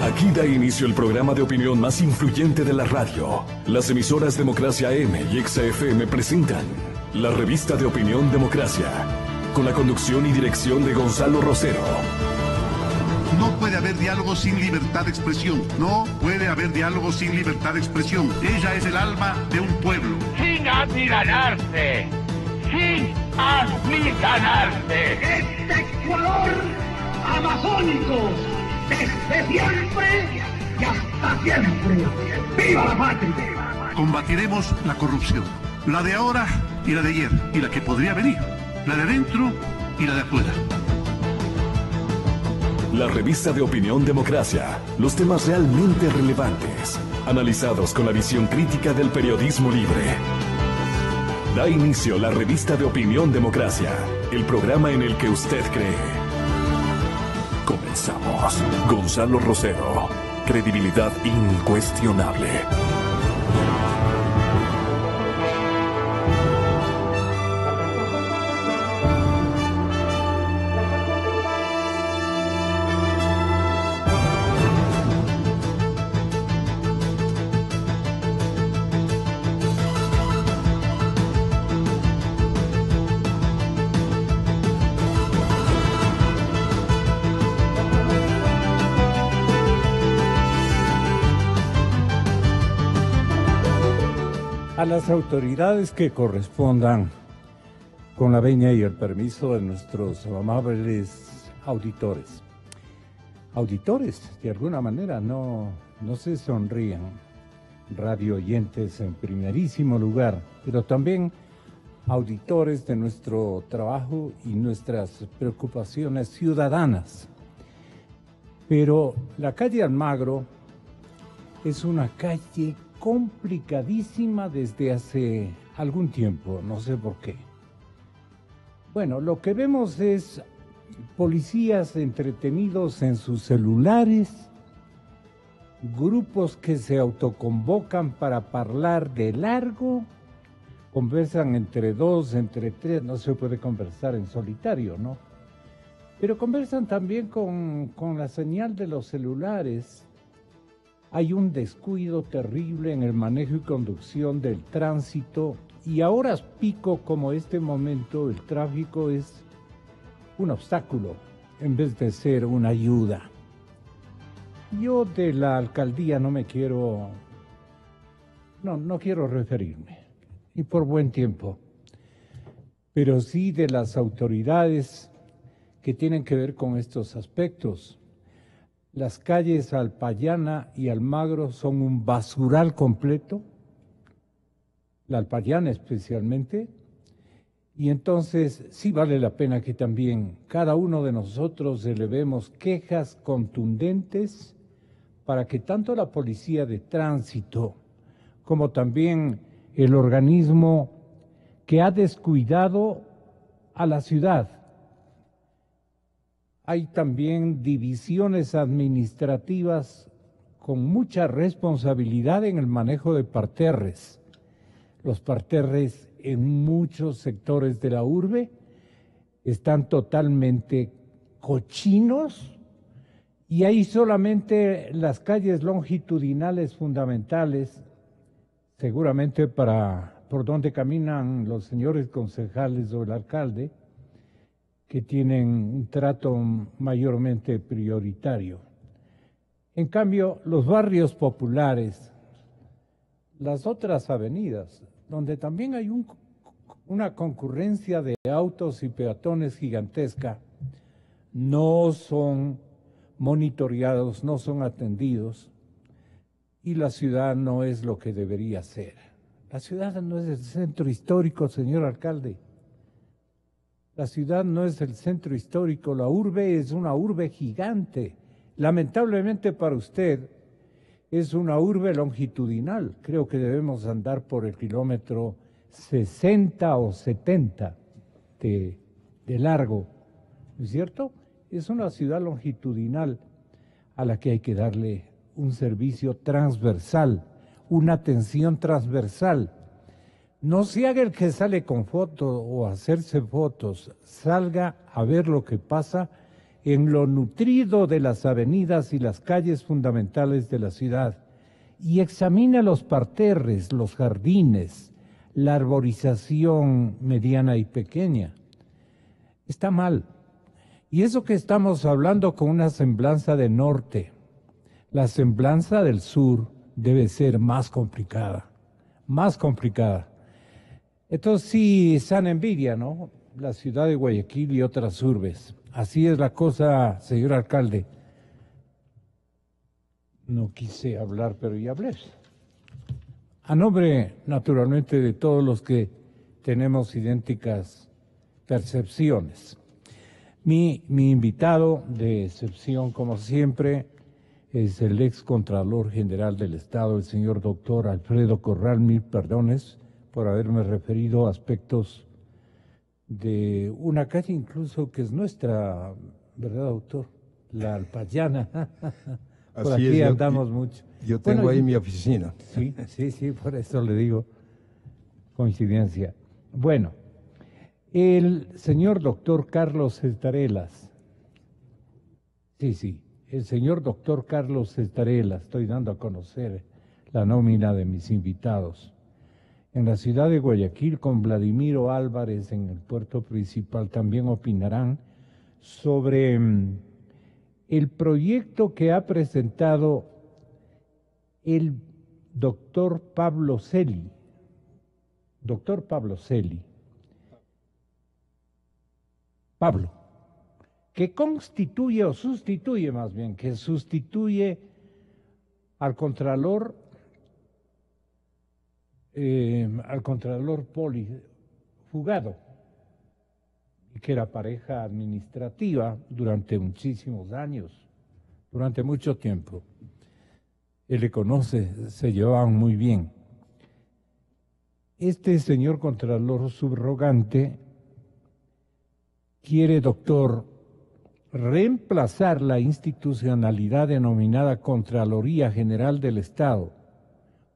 Aquí da inicio el programa de opinión más influyente de la radio. Las emisoras Democracia AM y XFM presentan la revista de opinión Democracia, con la conducción y dirección de Gonzalo Rosero. No puede haber diálogo sin libertad de expresión. No puede haber diálogo sin libertad de expresión. Ella es el alma de un pueblo. Sin amilanarse. Sin amilanarse. Este color amazónico, desde siempre y hasta siempre. ¡Viva la patria! Combatiremos la corrupción. La de ahora y la de ayer. Y la que podría venir. La de adentro y la de afuera. La revista de opinión Democracia. Los temas realmente relevantes, analizados con la visión crítica del periodismo libre. Da inicio la revista de opinión Democracia, el programa en el que usted cree. Comenzamos. Gonzalo Rosero. Credibilidad incuestionable. A las autoridades que correspondan, con la venia y el permiso de nuestros amables auditores. Auditores, de alguna manera, no se sonrían. Radio oyentes en primerísimo lugar, pero también auditores de nuestro trabajo y nuestras preocupaciones ciudadanas. Pero la calle Almagro es una calle complicadísima desde hace algún tiempo, no sé por qué. Bueno, lo que vemos es policías entretenidos en sus celulares, grupos que se autoconvocan para hablar de largo, conversan entre dos, entre tres, no se puede conversar en solitario, ¿no? Pero conversan también con la señal de los celulares. Hay un descuido terrible en el manejo y conducción del tránsito y a horas pico como este momento el tráfico es un obstáculo en vez de ser una ayuda. Yo de la alcaldía no quiero referirme, y por buen tiempo, pero sí de las autoridades que tienen que ver con estos aspectos. Las calles Alpayana y Almagro son un basural completo, la Alpayana especialmente, y entonces sí vale la pena que también cada uno de nosotros elevemos quejas contundentes para que tanto la Policía de Tránsito como también el organismo que ha descuidado a la ciudad. Hay también divisiones administrativas con mucha responsabilidad en el manejo de parterres. Los parterres en muchos sectores de la urbe están totalmente cochinos y hay solamente las calles longitudinales fundamentales, seguramente por donde caminan los señores concejales o el alcalde, que tienen un trato mayormente prioritario. En cambio, los barrios populares, las otras avenidas, donde también hay una concurrencia de autos y peatones gigantesca, no son monitoreados, no son atendidos, y la ciudad no es lo que debería ser. La ciudad no es el centro histórico, señor alcalde. La ciudad no es el centro histórico, la urbe es una urbe gigante. Lamentablemente para usted es una urbe longitudinal. Creo que debemos andar por el kilómetro 60 o 70 de largo, ¿no es cierto? Es una ciudad longitudinal a la que hay que darle un servicio transversal, una atención transversal. No se haga el que sale con fotos o hacerse fotos, salga a ver lo que pasa en lo nutrido de las avenidas y las calles fundamentales de la ciudad y examina los parterres, los jardines, la arborización mediana y pequeña, está mal. Y eso que estamos hablando con una semblanza de norte, la semblanza del sur debe ser más complicada, más complicada. Entonces sí, sana envidia, ¿no? La ciudad de Guayaquil y otras urbes. Así es la cosa, señor alcalde. No quise hablar, pero ya hablé. A nombre, naturalmente, de todos los que tenemos idénticas percepciones. Mi invitado de excepción, como siempre, es el ex Contralor General del Estado, el señor doctor Alfredo Corral. Mil perdones por haberme referido a aspectos de una calle incluso que es nuestra, ¿verdad, doctor? La Alpayana. Por Así aquí es, andamos mucho. Yo tengo ahí mi oficina. Sí, por eso le digo coincidencia. Bueno, el señor doctor Carlos Estarelas. Sí, el señor doctor Carlos Estarelas, estoy dando a conocer la nómina de mis invitados. En la ciudad de Guayaquil, con Vladimiro Álvarez en el puerto principal, también opinarán sobre el proyecto que ha presentado el doctor Pablo Celi. Doctor Pablo Celi. Pablo, que constituye o sustituye más bien, que sustituye al Contralor Poli Fugado, y que era pareja administrativa durante muchísimos años, durante mucho tiempo. Él le conoce, se llevaban muy bien. Este señor Contralor subrogante quiere, doctor, reemplazar la institucionalidad denominada Contraloría General del Estado,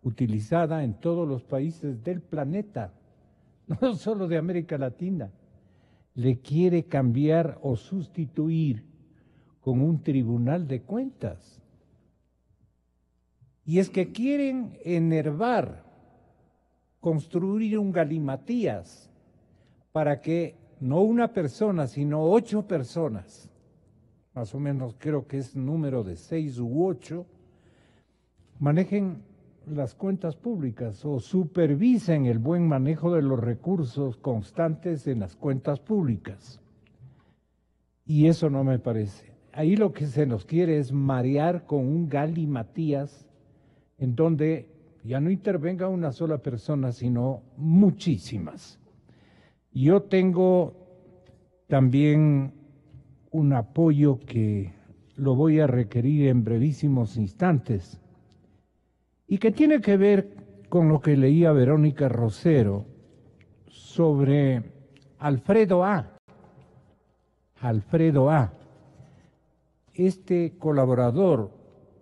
utilizada en todos los países del planeta, no solo de América Latina. Le quiere cambiar o sustituir con un tribunal de cuentas. Y es que quieren enervar, construir un galimatías para que no una persona, sino 8 personas, más o menos creo que es número de 6 u 8, manejen las cuentas públicas o supervisen el buen manejo de los recursos constantes en las cuentas públicas. Y eso no me parece. Ahí lo que se nos quiere es marear con un galimatías en donde ya no intervenga una sola persona, sino muchísimas. Yo tengo también un apoyo que lo voy a requerir en brevísimos instantes y que tiene que ver con lo que leía Verónica Rosero sobre Alfredo A. Alfredo A. Este colaborador,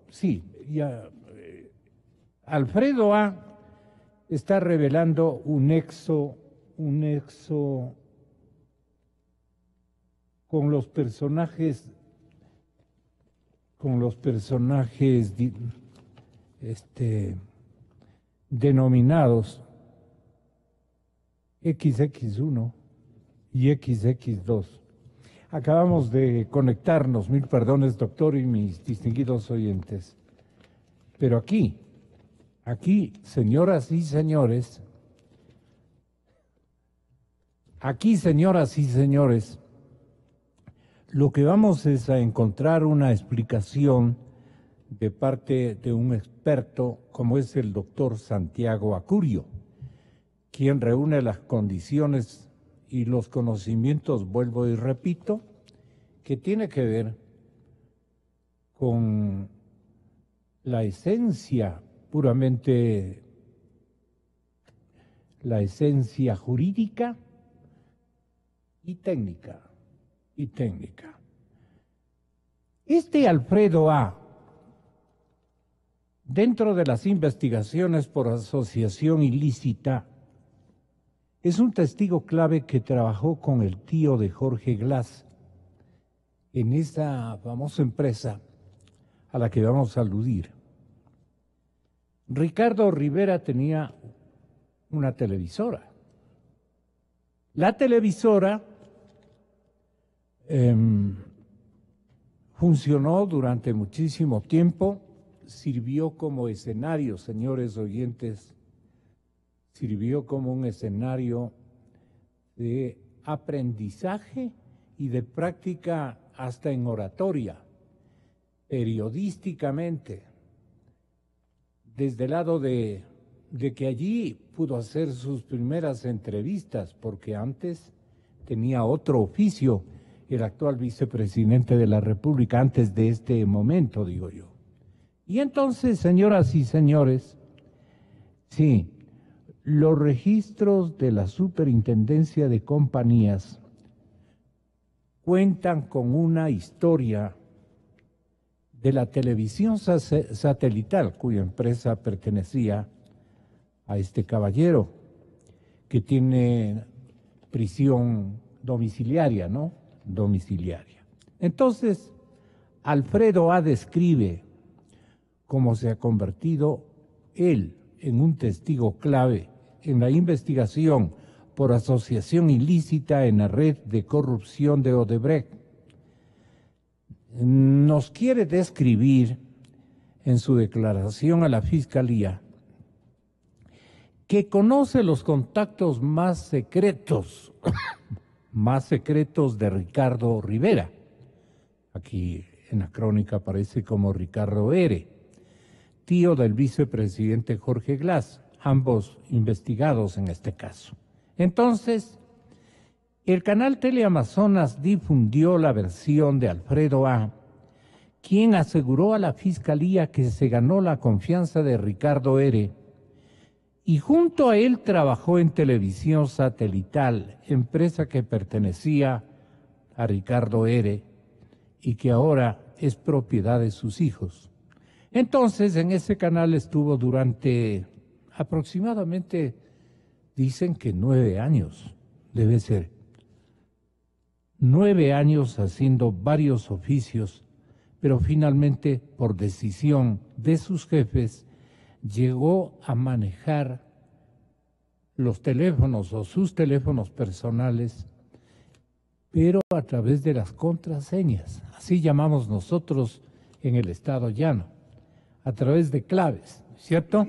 sí, ya, Alfredo A. está revelando un nexo con los personajes denominados XX1 y XX2. Acabamos de conectarnos, mil perdones, doctor, y mis distinguidos oyentes. Pero aquí, señoras y señores, lo que vamos es a encontrar una explicación de parte de un experto como es el doctor Santiago Acurio, quien reúne las condiciones y los conocimientos, vuelvo y repito, que tiene que ver con la esencia puramente, la esencia jurídica y técnica. Este Alfredo A., dentro de las investigaciones por asociación ilícita, es un testigo clave que trabajó con el tío de Jorge Glass en esa famosa empresa a la que vamos a aludir. Ricardo Rivera tenía una televisora. La televisora funcionó durante muchísimo tiempo, sirvió como escenario, señores oyentes, sirvió como un escenario de aprendizaje y de práctica hasta en oratoria, periodísticamente, desde el lado de que allí pudo hacer sus primeras entrevistas, porque antes tenía otro oficio, el actual vicepresidente de la República, antes de este momento, digo yo. Y entonces, señoras y señores, sí, los registros de la Superintendencia de Compañías cuentan con una historia de la televisión satelital, cuya empresa pertenecía a este caballero, que tiene prisión domiciliaria, ¿no? Domiciliaria. Entonces, Alfredo A. describe cómo se ha convertido él en un testigo clave en la investigación por asociación ilícita en la red de corrupción de Odebrecht. Nos quiere describir en su declaración a la Fiscalía que conoce los contactos más secretos de Ricardo Rivera. Aquí en la crónica aparece como Ricardo R., tío del vicepresidente Jorge Glass, ambos investigados en este caso. Entonces, el canal Teleamazonas difundió la versión de Alfredo A., quien aseguró a la Fiscalía que se ganó la confianza de Ricardo R., y junto a él trabajó en Televisión Satelital, empresa que pertenecía a Ricardo R. y que ahora es propiedad de sus hijos. Entonces, en ese canal estuvo durante aproximadamente, dicen que 9 años, debe ser, 9 años haciendo varios oficios, pero finalmente, por decisión de sus jefes, llegó a manejar los teléfonos o sus teléfonos personales, pero a través de las contraseñas, así llamamos nosotros en el estado llano, a través de claves, ¿cierto?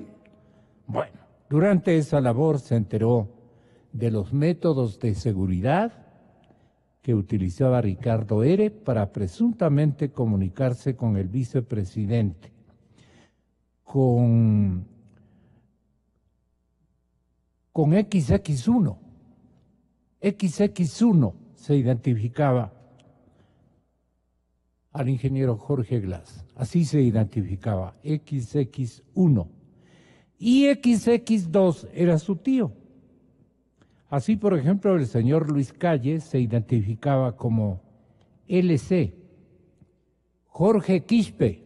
Bueno, durante esa labor se enteró de los métodos de seguridad que utilizaba Ricardo R. para presuntamente comunicarse con el vicepresidente. Con XX1. XX1 se identificaba al ingeniero Jorge Glass. Así se identificaba, XX1. Y XX2 era su tío. Así, por ejemplo, el señor Luis Calle se identificaba como LC. Jorge Quispe,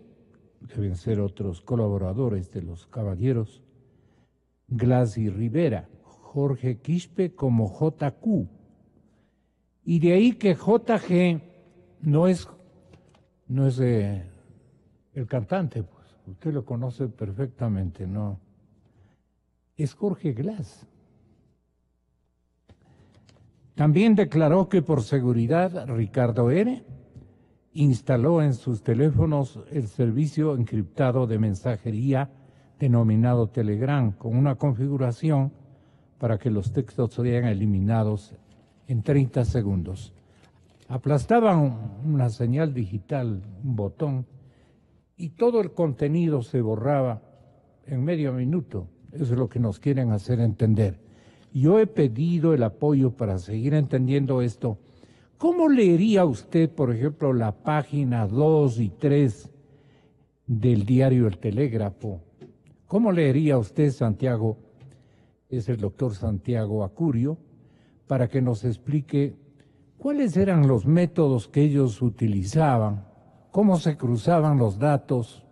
deben ser otros colaboradores de los caballeros Glass y Rivera. Jorge Quispe como JQ. Y de ahí que JG no es el cantante, pues usted lo conoce perfectamente, ¿no? Es Jorge Glass. También declaró que por seguridad Ricardo R. instaló en sus teléfonos el servicio encriptado de mensajería denominado Telegram, con una configuración para que los textos sean eliminados en 30 segundos. Aplastaban una señal digital, un botón, y todo el contenido se borraba en medio minuto. Eso es lo que nos quieren hacer entender. Yo he pedido el apoyo para seguir entendiendo esto. ¿Cómo leería usted, por ejemplo, la página 2 y 3 del diario El Telégrafo? ¿Cómo leería usted, Santiago? Es el doctor Santiago Acurio, para que nos explique cuáles eran los métodos que ellos utilizaban, cómo se cruzaban los datos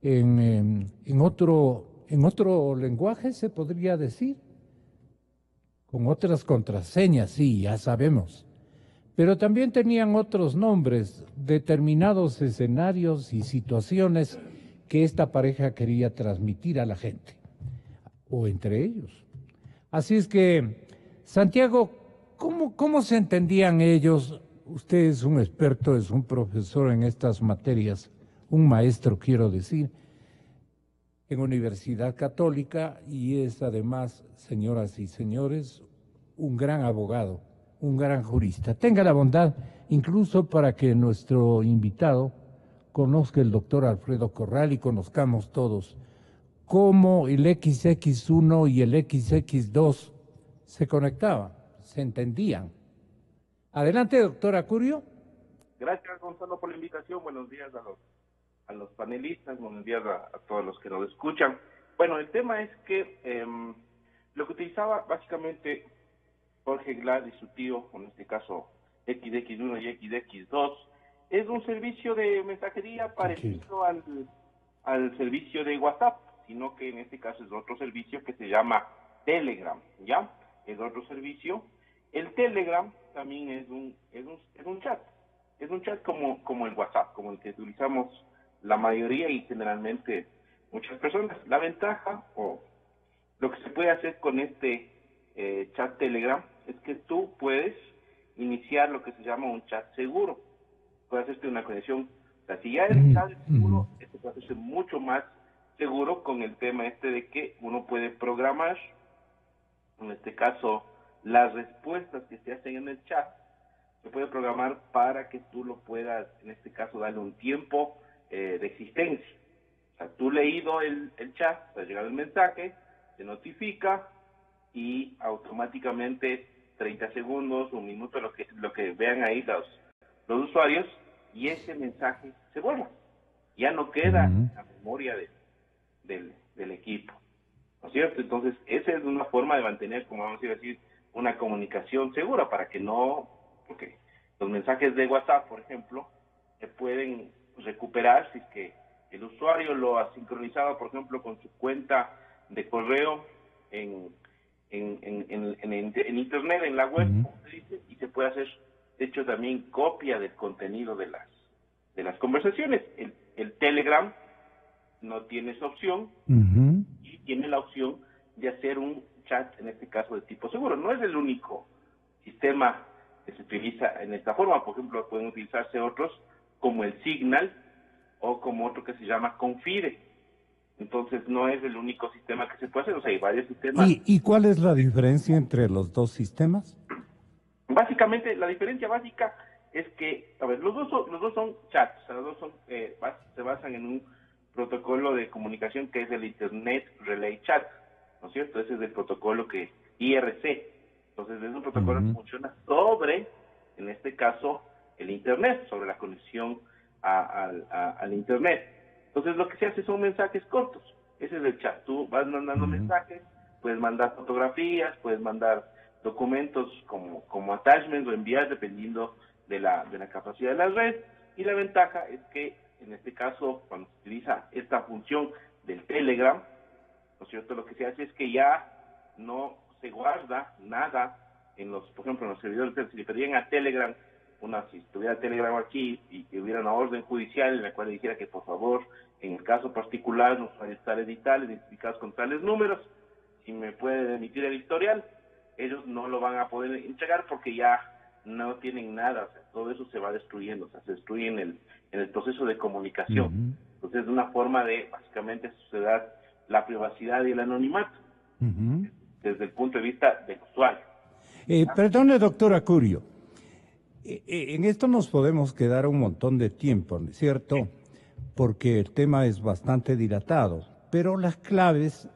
en otro lenguaje, se podría decir, con otras contraseñas, sí, ya sabemos, pero también tenían otros nombres, determinados escenarios y situaciones que esta pareja quería transmitir a la gente, o entre ellos. Así es que, Santiago, ¿cómo se entendían ellos? Usted es un experto, es un profesor en estas materias, un maestro, quiero decir, en Universidad Católica, y es además, señoras y señores, un gran abogado, un gran jurista. Tenga la bondad, incluso para que nuestro invitado conozca el doctor Alfredo Corral y conozcamos todos cómo el XX1 y el XX2 se conectaban, se entendían. Adelante, doctor Acurio. Gracias, Gonzalo, por la invitación. Buenos días a los panelistas, buenos días a todos los que nos escuchan. Bueno, el tema es que lo que utilizaba básicamente Jorge Glass y su tío, en este caso XX1 y XX2, es un servicio de mensajería parecido al servicio de WhatsApp, sino que en este caso es otro servicio que se llama Telegram, ¿ya? Es otro servicio. El Telegram también es un chat. Es un chat como el WhatsApp, como el que utilizamos la mayoría y generalmente muchas personas. La ventaja o lo que se puede hacer con este chat Telegram es que tú puedes iniciar lo que se llama un chat seguro. Puedes hacerte una conexión. O sea, si ya el chat es seguro, este puede hacerse mucho más seguro con el tema de que uno puede programar, en este caso, las respuestas que se hacen en el chat. Se puede programar para que tú lo puedas, en este caso, darle un tiempo de existencia. O sea, tú leído el chat, te ha llegado el mensaje, te notifica y automáticamente 30 segundos, un minuto, lo que vean ahí los usuarios, y ese mensaje se borra. Ya no queda en la memoria del equipo. ¿No es cierto? Entonces, esa es una forma de mantener, como vamos a decir, una comunicación segura para que no, porque los mensajes de WhatsApp, por ejemplo, se pueden recuperar si es que el usuario lo ha sincronizado, por ejemplo, con su cuenta de correo en internet, en la web, como se dice, y se puede hacer, de hecho, también copia del contenido de las conversaciones. El Telegram no tiene esa opción y tiene la opción de hacer un chat, en este caso, de tipo seguro. No es el único sistema que se utiliza en esta forma. Por ejemplo, pueden utilizarse otros como el Signal o como otro que se llama Confide. Entonces, no es el único sistema que se puede hacer. O sea, hay varios sistemas. ¿Y cuál es la diferencia entre los dos sistemas? Básicamente, la diferencia básica es que, a ver, los dos son chats. O sea, los dos son, se basan en un protocolo de comunicación que es el Internet Relay Chat, ¿no es cierto? Ese es el protocolo IRC. Entonces, es un protocolo que funciona sobre, en este caso, el Internet, sobre la conexión al Internet. Entonces, lo que se hace son mensajes cortos. Ese es el chat. Tú vas mandando mensajes, puedes mandar fotografías, puedes mandar documentos como attachments o envías, dependiendo de la capacidad de la red. Y la ventaja es que, en este caso, cuando se utiliza esta función del Telegram, ¿no es cierto? Lo que se hace es que ya no se guarda nada por ejemplo, en los servidores. Si le pedían a Telegram, si estuviera Telegram aquí y que hubiera una orden judicial en la cual le dijera que, por favor, en el caso particular, los usuarios tales y tales, identificados con tales números, si me pueden emitir el historial, ellos no lo van a poder entregar porque ya no tienen nada. O sea, todo eso se va destruyendo, o sea, se destruye en el proceso de comunicación. Entonces, es una forma de, básicamente, suceder la privacidad y el anonimato desde el punto de vista del usuario. Perdone, doctor Acurio, en esto nos podemos quedar un montón de tiempo, ¿no es cierto? Porque el tema es bastante dilatado, pero las claves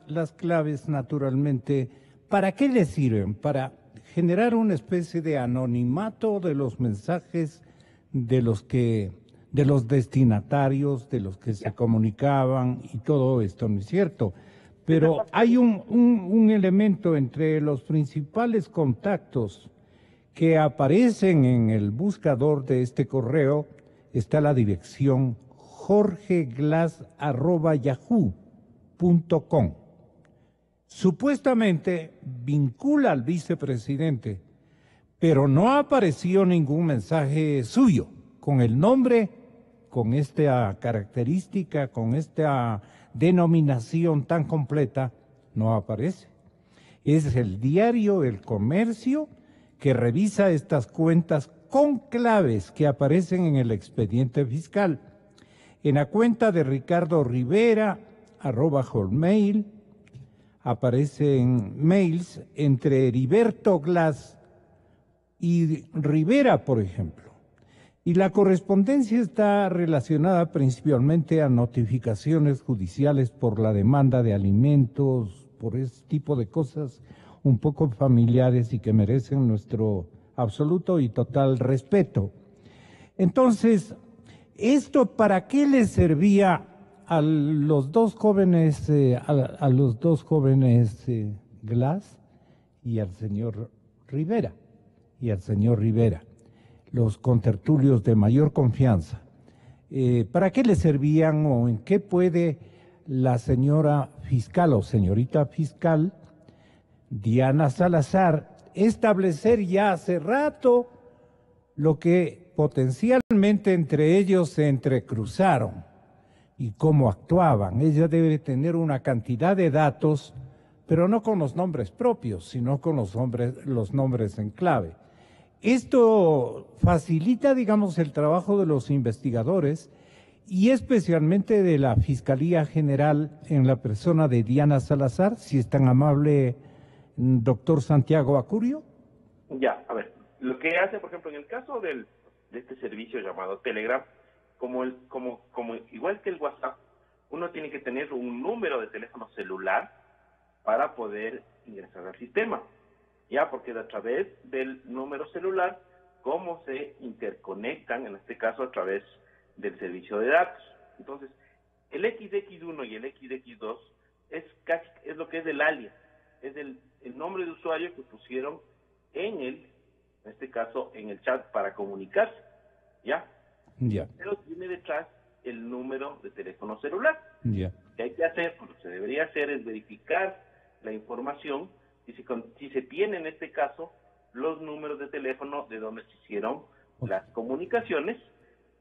naturalmente, ¿para qué les sirven? Para generar una especie de anonimato de los mensajes de los destinatarios, de los que se comunicaban y todo esto, ¿no es cierto? Pero hay un elemento entre los principales contactos que aparecen en el buscador de este correo, está la dirección jorgeglass@yahoo.com. Supuestamente vincula al vicepresidente, pero no apareció ningún mensaje suyo con el nombre, con esta característica, con esta denominación tan completa, no aparece. Es el diario El Comercio que revisa estas cuentas con claves que aparecen en el expediente fiscal. En la cuenta de Ricardo Rivera, @hotmail, aparecen mails entre Heriberto Glass y Rivera, por ejemplo. Y la correspondencia está relacionada principalmente a notificaciones judiciales por la demanda de alimentos, por ese tipo de cosas un poco familiares y que merecen nuestro absoluto y total respeto. Entonces, ¿esto para qué le servía a los dos jóvenes, Glass y al señor Rivera? Los contertulios de mayor confianza. ¿Para qué le servían o en qué puede la señora fiscal o señorita fiscal Diana Salazar establecer ya hace rato lo que potencialmente entre ellos se entrecruzaron y cómo actuaban? Ella debe tener una cantidad de datos, pero no con los nombres propios, sino con los nombres en clave. Esto facilita, digamos, el trabajo de los investigadores y especialmente de la Fiscalía General en la persona de Diana Salazar, si es tan amable, doctor Santiago Acurio. Ya, a ver, lo que hace, por ejemplo, en el caso de este servicio llamado Telegram, como igual que el WhatsApp, uno tiene que tener un número de teléfono celular para poder ingresar al sistema. Ya, porque a través del número celular, cómo se interconectan, en este caso a través del servicio de datos. Entonces, el XX1 y el XX2 es lo que es el alias, es el nombre de usuario que pusieron en este caso, en el chat para comunicarse, ¿ya? Ya. Pero tiene detrás el número de teléfono celular. Ya. Lo que hay que hacer, lo que se debería hacer es verificar la información si se tiene en este caso los números de teléfono de donde se hicieron las comunicaciones,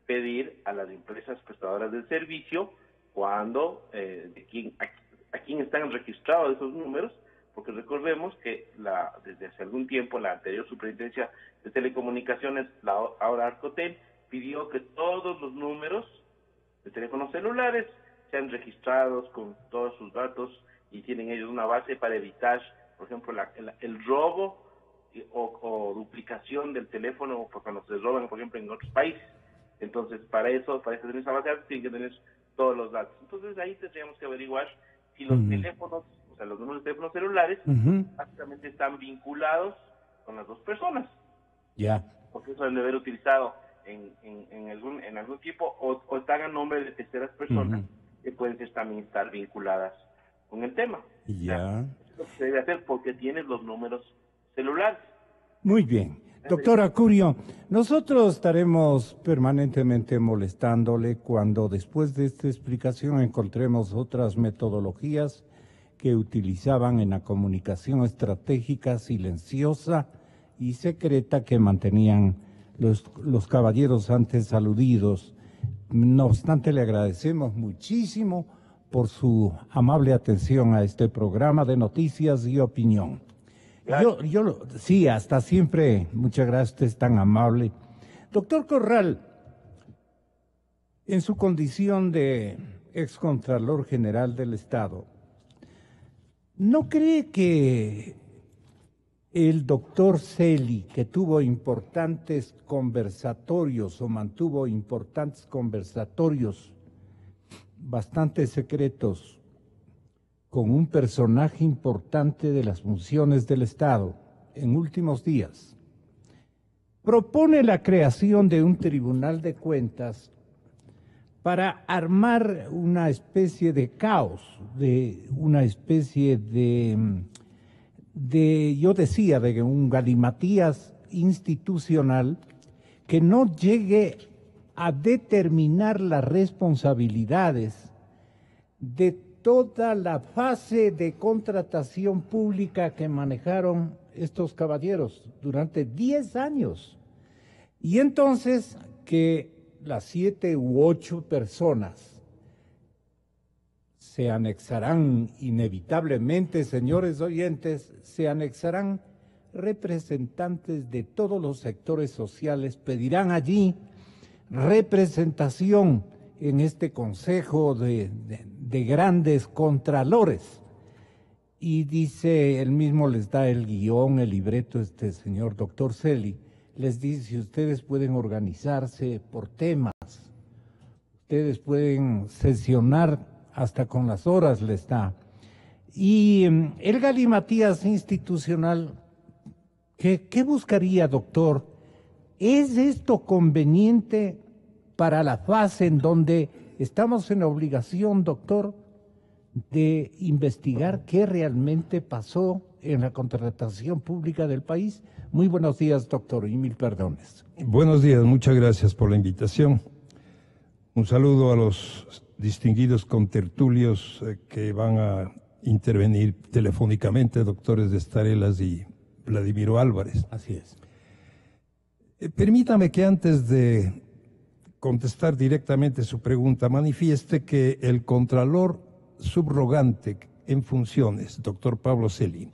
pedir a las empresas prestadoras del servicio cuando a quién están registrados esos números, porque recordemos que desde hace algún tiempo la anterior superintendencia de telecomunicaciones, ahora Arcotel, pidió que todos los números de teléfonos celulares sean registrados con todos sus datos y tienen ellos una base para evitar, por ejemplo, el robo o duplicación del teléfono cuando se roban, por ejemplo, en otros países. Entonces, para tener esa base, tienen que tener todos los datos. Entonces, ahí tendríamos que averiguar si los teléfonos, o sea, los números de teléfonos celulares, básicamente están vinculados con las dos personas. Ya. Porque eso debe haber utilizado en algún tipo, o están a nombre de terceras personas que pueden también estar vinculadas con el tema. Ya. Eso se debe hacer porque tienes los números celulares. Muy bien. Doctor Acurio, nosotros estaremos permanentemente molestándole cuando después de esta explicación encontremos otras metodologías que utilizaban en la comunicación estratégica silenciosa y secreta que mantenían los caballeros antes aludidos. No obstante, le agradecemos muchísimo por su amable atención a este programa de noticias y opinión. Sí, hasta siempre. Muchas gracias, usted es tan amable. Doctor Corral, en su condición de excontralor general del Estado, ¿no cree que el doctor Celi, que tuvo importantes conversatorios o mantuvo importantes conversatorios bastante secretos con un personaje importante de las funciones del Estado en últimos días, propone la creación de un tribunal de cuentas para armar una especie de caos, una especie de un galimatías institucional que no llegue a determinar las responsabilidades de toda la fase de contratación pública que manejaron estos caballeros durante 10 años. Y entonces que las 7 u 8 personas se anexarán inevitablemente, señores oyentes, se anexarán representantes de todos los sectores sociales, pedirán allí representación en este consejo de grandes contralores. Y dice, él mismo les da el guión, el libreto, este señor doctor Celi, les dice, ustedes pueden organizarse por temas, ustedes pueden sesionar hasta con las horas les da. Y el galimatías institucional, ¿qué buscaría, doctor? ¿Es esto conveniente para la fase en donde estamos en obligación, doctor, de investigar qué realmente pasó en la contratación pública del país? Muy buenos días, doctor, y mil perdones. Buenos días, muchas gracias por la invitación. Un saludo a los distinguidos contertulios que van a intervenir telefónicamente, doctores de Estarelas y Vladimiro Álvarez. Así es. Permítame que antes de contestar directamente su pregunta, manifieste que el Contralor subrogante en funciones, doctor Pablo Celi,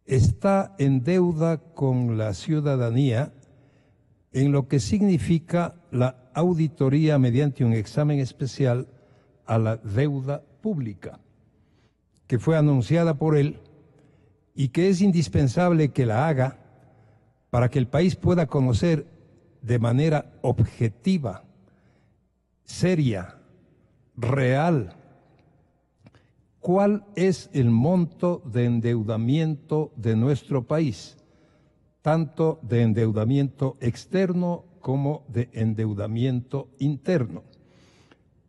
está en deuda con la ciudadanía en lo que significa la auditoría mediante un examen especial a la deuda pública, que fue anunciada por él y que es indispensable que la haga para que el país pueda conocer de manera objetiva, seria, real, cuál es el monto de endeudamiento de nuestro país, tanto de endeudamiento externo como de endeudamiento interno.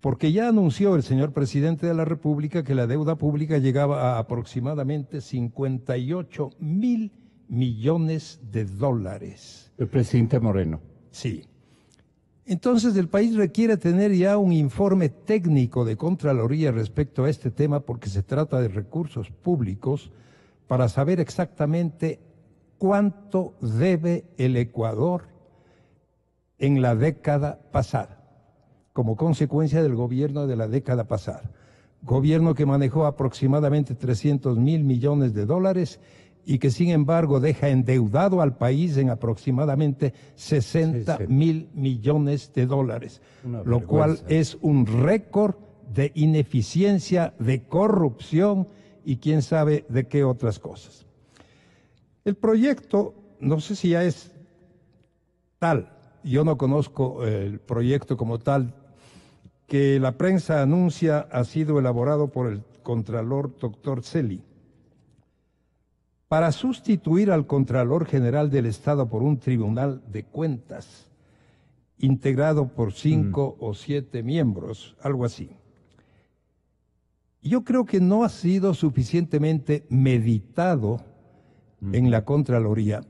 Porque ya anunció el señor presidente de la República que la deuda pública llegaba a aproximadamente 58.000 millones de dólares. El presidente Moreno. Sí. Entonces el país requiere tener ya un informe técnico de Contraloría respecto a este tema porque se trata de recursos públicos para saber exactamente cuánto debe el Ecuador en la década pasada, como consecuencia del gobierno de la década pasada. Gobierno que manejó aproximadamente 300.000 millones de dólares y que sin embargo deja endeudado al país en aproximadamente 60.000 millones de dólares, lo cual es un récord de ineficiencia, de corrupción y quién sabe de qué otras cosas. El proyecto, no sé si ya es tal, yo no conozco el proyecto como tal, que la prensa anuncia ha sido elaborado por el Contralor doctor Celi, para sustituir al Contralor General del Estado por un Tribunal de Cuentas, integrado por 5 o 7 miembros, algo así. Yo creo que no ha sido suficientemente meditado en la Contraloría,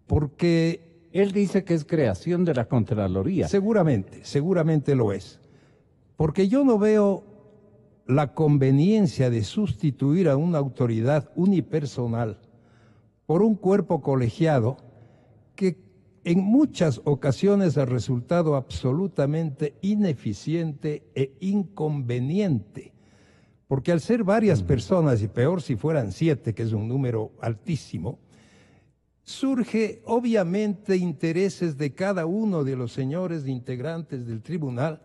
porque... Él dice que es creación de la Contraloría. Seguramente lo es. Porque yo no veo la conveniencia de sustituir a una autoridad unipersonal por un cuerpo colegiado que en muchas ocasiones ha resultado absolutamente ineficiente e inconveniente. Porque al ser varias personas, y peor si fueran 7, que es un número altísimo, surge obviamente intereses de cada uno de los señores integrantes del tribunal.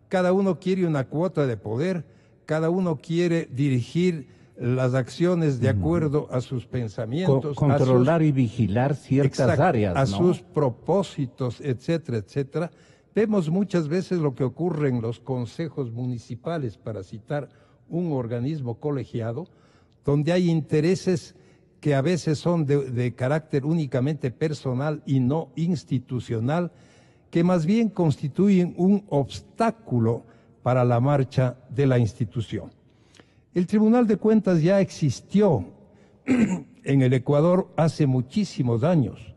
Cada uno quiere una cuota de poder, cada uno quiere dirigir las acciones de acuerdo a sus pensamientos. Controlar y vigilar ciertas áreas, ¿no? A sus propósitos, etcétera, etcétera. Vemos muchas veces lo que ocurre en los consejos municipales, para citar un organismo colegiado, donde hay intereses que a veces son de carácter únicamente personal y no institucional, que más bien constituyen un obstáculo para la marcha de la institución. El Tribunal de Cuentas ya existió en el Ecuador hace muchísimos años,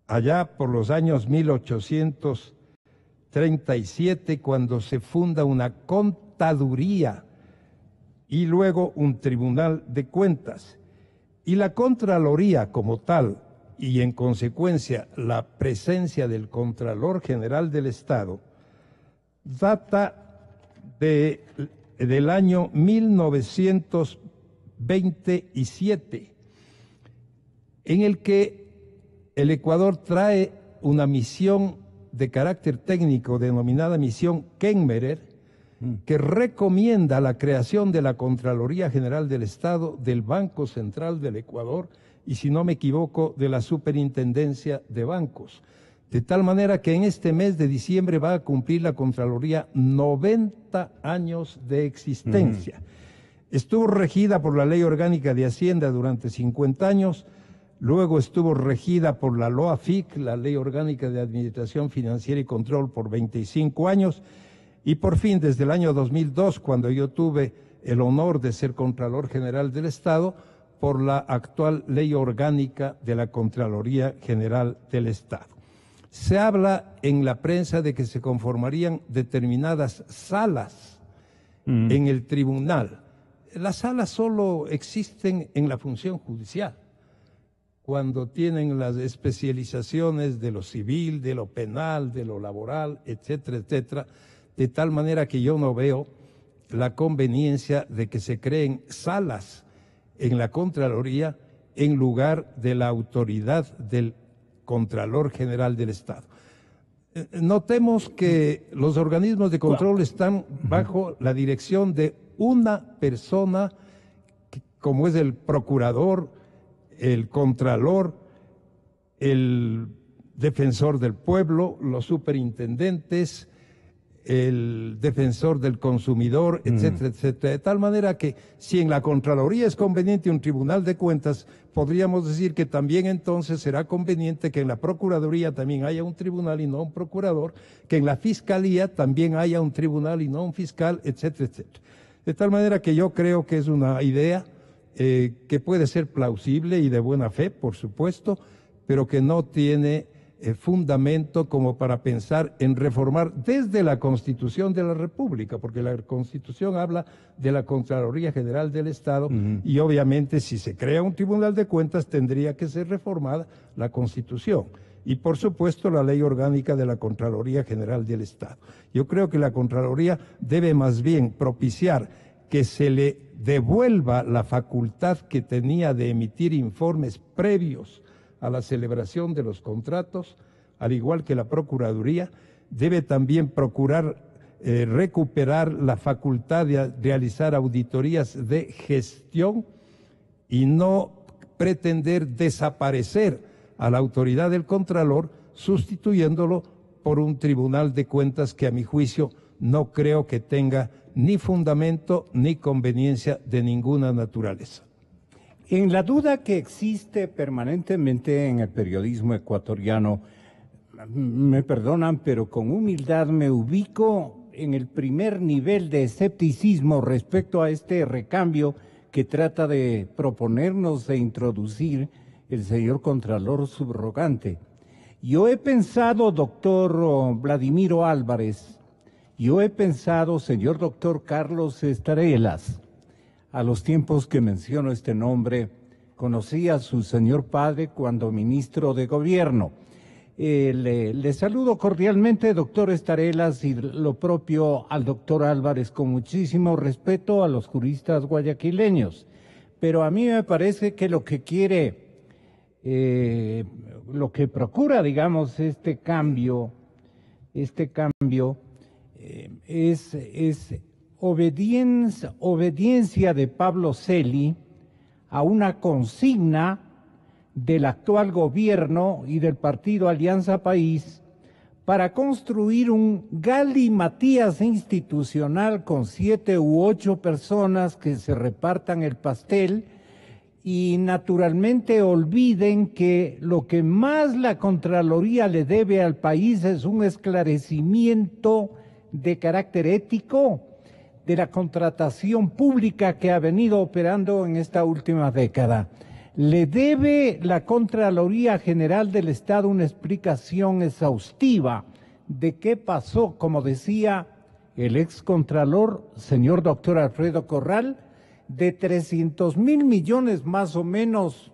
allá por los años 1837, cuando se funda una contaduría y luego un Tribunal de Cuentas. Y la Contraloría como tal, y en consecuencia la presencia del Contralor General del Estado, data del año 1927, en el que el Ecuador trae una misión de carácter técnico denominada misión Kenmerer, que recomienda la creación de la Contraloría General del Estado, del Banco Central del Ecuador y, si no me equivoco, de la Superintendencia de Bancos. De tal manera que en este mes de diciembre va a cumplir la Contraloría 90 años de existencia. Estuvo regida por la Ley Orgánica de Hacienda durante 50 años, luego estuvo regida por la LOAFIC, la Ley Orgánica de Administración Financiera y Control, por 25 años, y por fin, desde el año 2002, cuando yo tuve el honor de ser Contralor General del Estado, por la actual Ley Orgánica de la Contraloría General del Estado. Se habla en la prensa de que se conformarían determinadas salas en el tribunal. Las salas solo existen en la función judicial, cuando tienen las especializaciones de lo civil, de lo penal, de lo laboral, etcétera, etcétera, de tal manera que yo no veo la conveniencia de que se creen salas en la Contraloría en lugar de la autoridad del Contralor General del Estado. Notemos que los organismos de control están bajo la dirección de una persona, como es el procurador, el contralor, el defensor del pueblo, los superintendentes, el defensor del consumidor, etcétera, etcétera. De tal manera que si en la Contraloría es conveniente un tribunal de cuentas, podríamos decir que también entonces será conveniente que en la Procuraduría también haya un tribunal y no un procurador, que en la Fiscalía también haya un tribunal y no un fiscal, etcétera, etcétera. De tal manera que yo creo que es una idea que puede ser plausible y de buena fe, por supuesto, pero que no tiene fundamento como para pensar en reformar desde la Constitución de la República, porque la Constitución habla de la Contraloría General del Estado y obviamente si se crea un Tribunal de Cuentas tendría que ser reformada la Constitución y por supuesto la Ley Orgánica de la Contraloría General del Estado. Yo creo que la Contraloría debe más bien propiciar que se le devuelva la facultad que tenía de emitir informes previos a la celebración de los contratos, al igual que la Procuraduría, debe también procurar recuperar la facultad de realizar auditorías de gestión y no pretender desaparecer a la autoridad del Contralor, sustituyéndolo por un Tribunal de Cuentas que a mi juicio no creo que tenga ni fundamento ni conveniencia de ninguna naturaleza. En la duda que existe permanentemente en el periodismo ecuatoriano, me perdonan, pero con humildad me ubico en el primer nivel de escepticismo respecto a este recambio que trata de proponernos de introducir el señor Contralor subrogante. Yo he pensado, doctor Vladimiro Álvarez, yo he pensado, señor doctor Carlos Estarelas, a los tiempos que menciono este nombre, conocí a su señor padre cuando ministro de gobierno. Le saludo cordialmente, doctor Estarelas, y lo propio al doctor Álvarez, con muchísimo respeto a los juristas guayaquileños. Pero a mí me parece que lo que quiere, lo que procura, digamos, este cambio es obediencia de Pablo Celi a una consigna del actual gobierno y del partido Alianza País para construir un galimatías institucional con 7 u 8 personas que se repartan el pastel y naturalmente olviden que lo que más la Contraloría le debe al país es un esclarecimiento de carácter ético de la contratación pública que ha venido operando en esta última década. Le debe la Contraloría General del Estado una explicación exhaustiva de qué pasó, como decía el excontralor, señor doctor Alfredo Corral, de 300.000 millones más o menos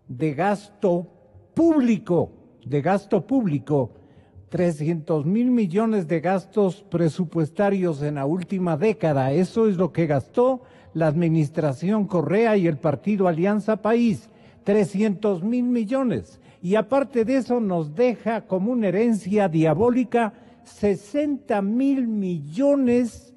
de gasto público, 300.000 millones de gastos presupuestarios en la última década. Eso es lo que gastó la administración Correa y el partido Alianza País, 300.000 millones. Y aparte de eso nos deja como una herencia diabólica 60.000 millones,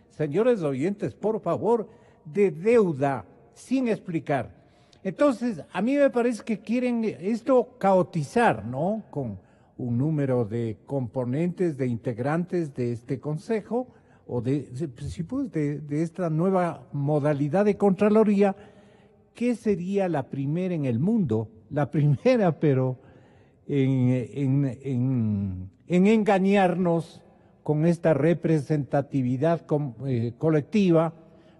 señores oyentes, por favor, de deuda sin explicar. Entonces, a mí me parece que quieren esto caotizar, ¿no? Con un número de componentes, de integrantes de este consejo, o de esta nueva modalidad de Contraloría, que sería la primera en el mundo, pero en engañarnos con esta representatividad colectiva,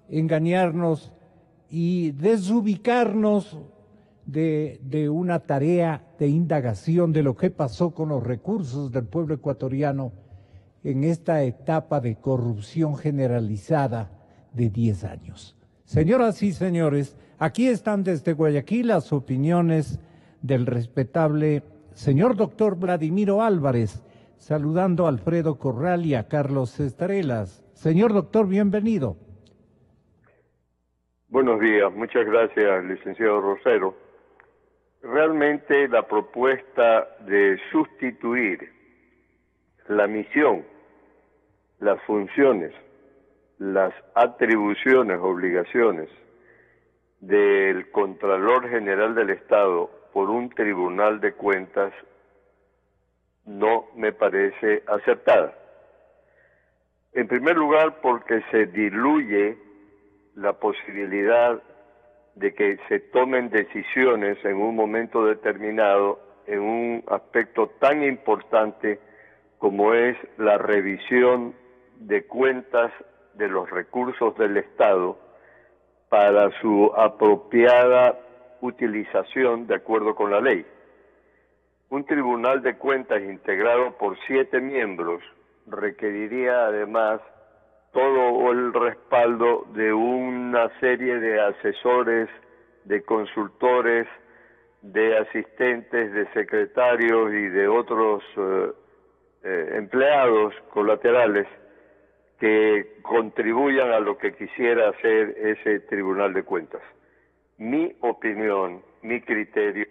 engañarnos y desubicarnos de una tarea de indagación de lo que pasó con los recursos del pueblo ecuatoriano en esta etapa de corrupción generalizada de 10 años. Señoras y señores, aquí están desde Guayaquil las opiniones del respetable señor doctor Vladimiro Álvarez, saludando a Alfredo Corral y a Carlos Estarelas. Señor doctor, bienvenido. Buenos días, muchas gracias, licenciado Rosero. Realmente la propuesta de sustituir la misión, las funciones, las atribuciones, obligaciones del Contralor General del Estado por un Tribunal de Cuentas no me parece acertada. En primer lugar, porque se diluye la posibilidad de que se tomen decisiones en un momento determinado en un aspecto tan importante como es la revisión de cuentas de los recursos del Estado para su apropiada utilización de acuerdo con la ley. Un tribunal de cuentas integrado por 7 miembros requeriría además todo el respaldo de una serie de asesores, de consultores, de asistentes, de secretarios y de otros empleados colaterales que contribuyan a lo que quisiera hacer ese Tribunal de Cuentas. Mi opinión, mi criterio,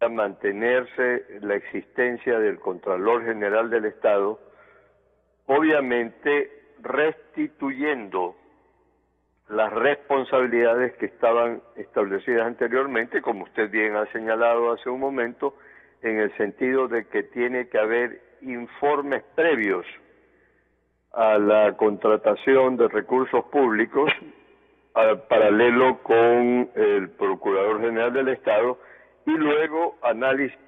es mantenerse la existencia del Contralor General del Estado, obviamente restituyendo las responsabilidades que estaban establecidas anteriormente, como usted bien ha señalado hace un momento, en el sentido de que tiene que haber informes previos a la contratación de recursos públicos, paralelo con el Procurador General del Estado, y luego análisis.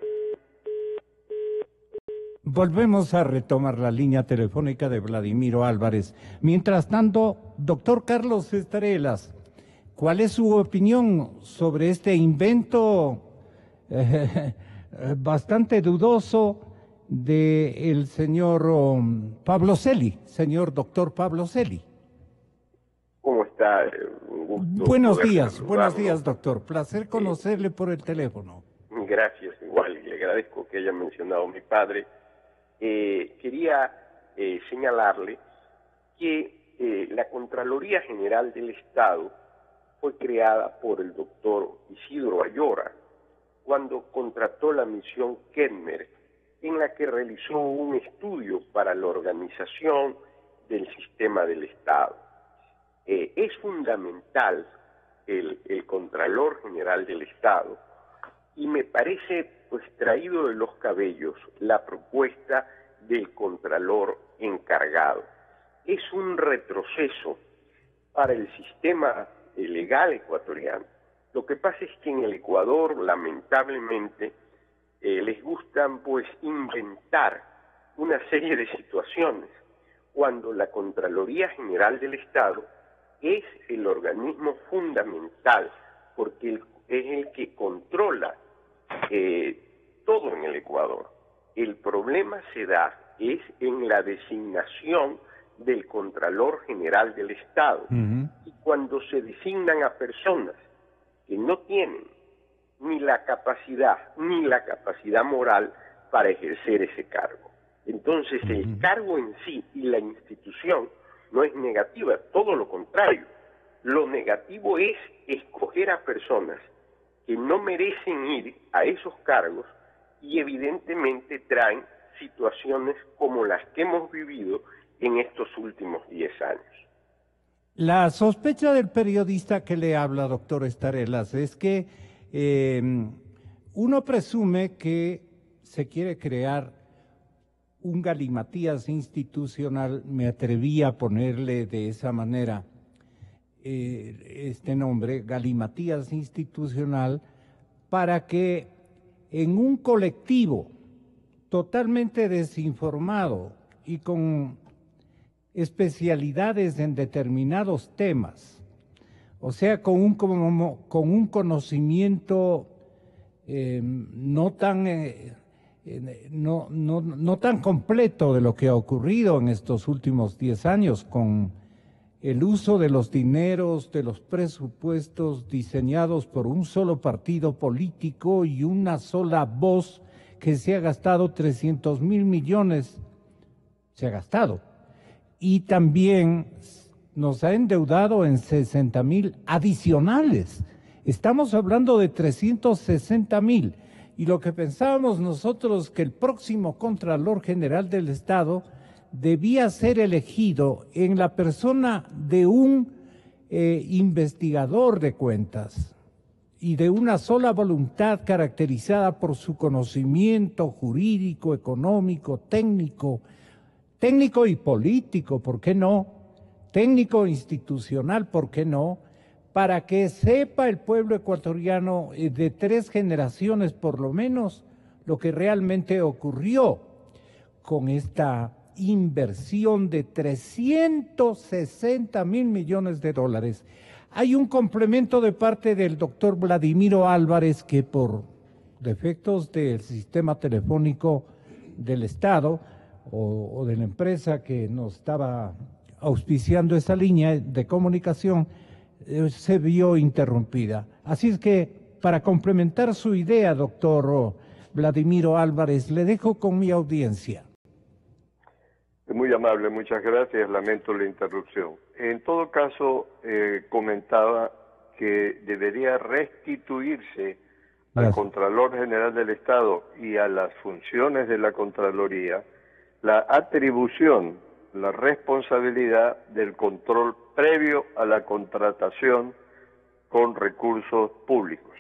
Volvemos a retomar la línea telefónica de Vladimiro Álvarez. Mientras tanto, doctor Carlos Estarelas, ¿cuál es su opinión sobre este invento bastante dudoso del señor Pablo Celi, señor doctor Pablo Celi? ¿Cómo está? Un gusto. Buenos días, doctor. Placer conocerle por el teléfono. Gracias, igual, y le agradezco que haya mencionado a mi padre. Quería señalarle que la Contraloría General del Estado fue creada por el doctor Isidro Ayora cuando contrató la misión Kedmer, en la que realizó un estudio para la organización del sistema del Estado. Es fundamental el Contralor General del Estado, y me parece pues traído de los cabellos la propuesta del Contralor encargado. Es un retroceso para el sistema legal ecuatoriano. Lo que pasa es que en el Ecuador, lamentablemente, les gustan pues inventar una serie de situaciones, cuando la Contraloría General del Estado es el organismo fundamental, porque es el que controla todo en el Ecuador. El problema se da es en la designación del Contralor General del Estado. Y cuando se designan a personas que no tienen ni la capacidad moral para ejercer ese cargo. Entonces el cargo en sí y la institución no es negativa, todo lo contrario. Lo negativo es escoger a personas que no merecen ir a esos cargos y evidentemente traen situaciones como las que hemos vivido en estos últimos 10 años. La sospecha del periodista que le habla, doctor Estarelas, es que uno presume que se quiere crear un galimatías institucional, me atreví a ponerle de esa manera este nombre, galimatías institucional, para que en un colectivo totalmente desinformado y con especialidades en determinados temas, o sea, con un conocimiento no tan completo de lo que ha ocurrido en estos últimos 10 años, con el uso de los dineros, de los presupuestos diseñados por un solo partido político y una sola voz que se ha gastado 300.000 millones, se ha gastado, y también nos ha endeudado en 60.000 adicionales. Estamos hablando de 360.000, y lo que pensábamos nosotros que el próximo Contralor General del Estado debía ser elegido en la persona de un investigador de cuentas y de una sola voluntad caracterizada por su conocimiento jurídico, económico, técnico y político, ¿por qué no? Técnico institucional, ¿por qué no? Para que sepa el pueblo ecuatoriano de 3 generaciones por lo menos lo que realmente ocurrió con esta inversión de 360.000 millones de dólares. Hay un complemento de parte del doctor Vladimiro Álvarez que por defectos del sistema telefónico del Estado o de la empresa que nos estaba auspiciando esa línea de comunicación se vio interrumpida. Así es que para complementar su idea, doctor Vladimiro Álvarez, le dejo con mi audiencia. Muy amable, muchas gracias, lamento la interrupción. En todo caso, comentaba que debería restituirse al Contralor General del Estado y a las funciones de la Contraloría la atribución, la responsabilidad del control previo a la contratación con recursos públicos.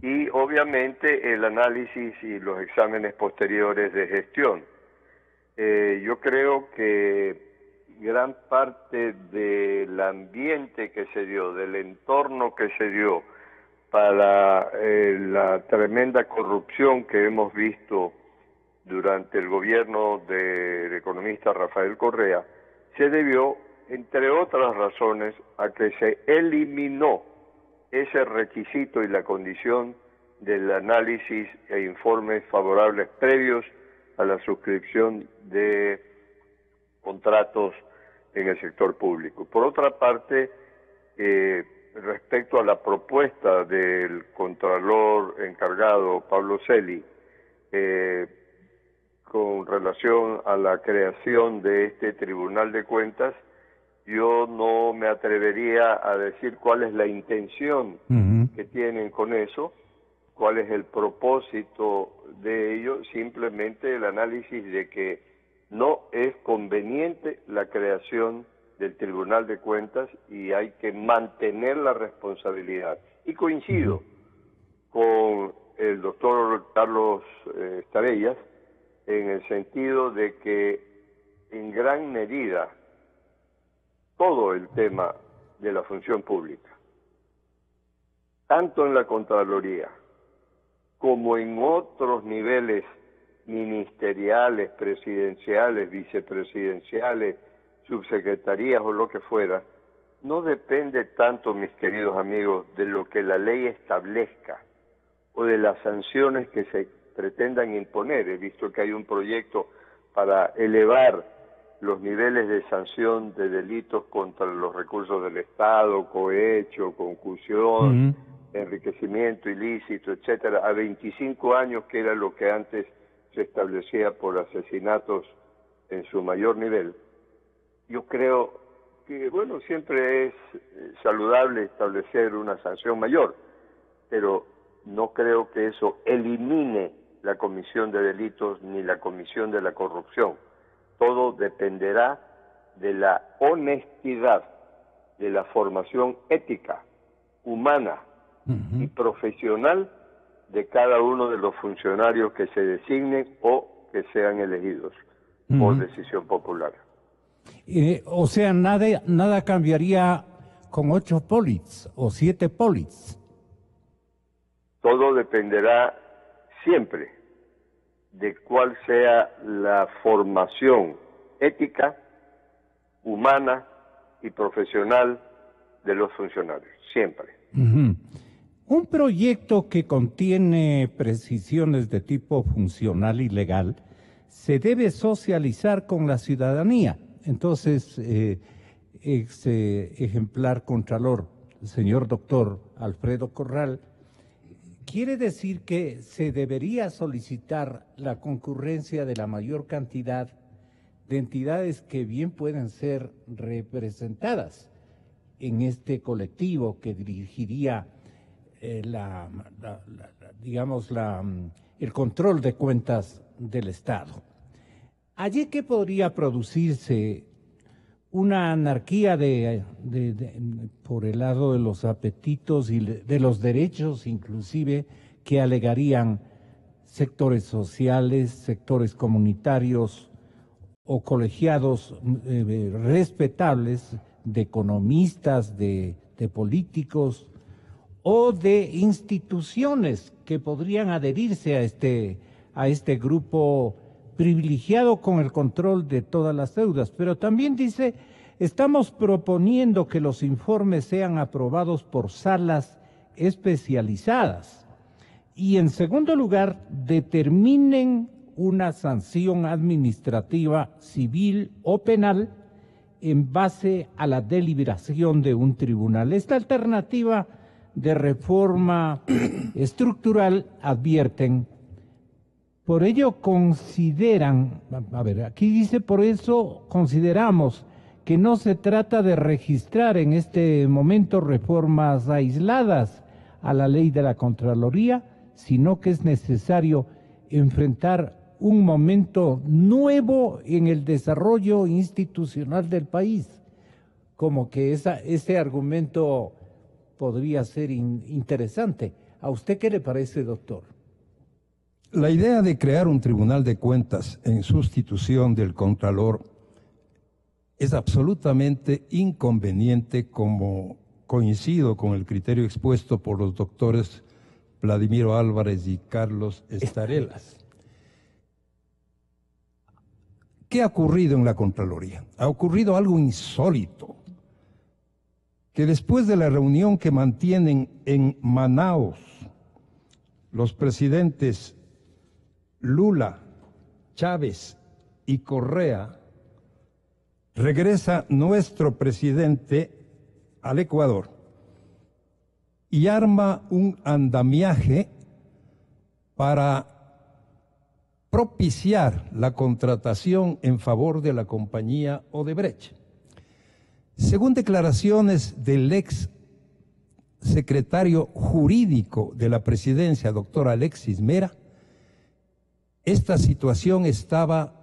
Y obviamente el análisis y los exámenes posteriores de gestión. Yo creo que gran parte del ambiente que se dio, del entorno que se dio para la tremenda corrupción que hemos visto durante el gobierno del economista Rafael Correa, se debió, entre otras razones, a que se eliminó ese requisito y la condición del análisis e informes favorables previos a la suscripción de contratos en el sector público. Por otra parte, respecto a la propuesta del Contralor encargado, Pablo Celi, con relación a la creación de este Tribunal de Cuentas, yo no me atrevería a decir cuál es la intención que tienen con eso, cuál es el propósito de ello, simplemente el análisis de que no es conveniente la creación del Tribunal de Cuentas y hay que mantener la responsabilidad. Y coincido con el doctor Carlos Estarelas en el sentido de que en gran medida todo el tema de la función pública, tanto en la Contraloría como en otros niveles ministeriales, presidenciales, vicepresidenciales, subsecretarías o lo que fuera, no depende tanto, mis queridos amigos, de lo que la ley establezca o de las sanciones que se pretendan imponer. He visto que hay un proyecto para elevar los niveles de sanción de delitos contra los recursos del Estado, cohecho, concusión, enriquecimiento ilícito, etcétera, a 25 años, que era lo que antes se establecía por asesinatos en su mayor nivel. Yo creo que, bueno, siempre es saludable establecer una sanción mayor, pero no creo que eso elimine la comisión de delitos ni la comisión de la corrupción. Todo dependerá de la honestidad, de la formación ética, humana y profesional de cada uno de los funcionarios que se designen o que sean elegidos por decisión popular. O sea, nada cambiaría con 8 polits o 7 polits. Todo dependerá siempre de cuál sea la formación ética, humana y profesional de los funcionarios, siempre. Un proyecto que contiene precisiones de tipo funcional y legal se debe socializar con la ciudadanía. Entonces, ejemplar contralor, señor doctor Alfredo Corral, quiere decir que se debería solicitar la concurrencia de la mayor cantidad de entidades que bien pueden ser representadas en este colectivo que dirigiría el control de cuentas del Estado. Allí que podría producirse una anarquía por el lado de los apetitos y de los derechos, inclusive, que alegarían sectores sociales, sectores comunitarios o colegiados respetables, de economistas, de políticos o de instituciones que podrían adherirse a este grupo privilegiado con el control de todas las deudas. Pero también dice, estamos proponiendo que los informes sean aprobados por salas especializadas y, en segundo lugar, determinen una sanción administrativa, civil o penal en base a la deliberación de un tribunal. Esta alternativa de reforma estructural, advierten, por ello consideran, aquí dice, por eso consideramos que no se trata de registrar en este momento reformas aisladas a la ley de la Contraloría, sino que es necesario enfrentar un momento nuevo en el desarrollo institucional del país. Como que ese argumento podría ser interesante. ¿A usted qué le parece, doctor? La idea de crear un tribunal de cuentas en sustitución del Contralor es absolutamente inconveniente, como coincido con el criterio expuesto por los doctores Vladimiro Álvarez y Carlos Estarelas. ¿Qué ha ocurrido en la Contraloría? Ha ocurrido algo insólito, que después de la reunión que mantienen en Manaos los presidentes Lula, Chávez y Correa, regresa nuestro presidente al Ecuador y arma un andamiaje para propiciar la contratación en favor de la compañía Odebrecht. Según declaraciones del ex secretario jurídico de la presidencia, doctor Alexis Mera, esta situación estaba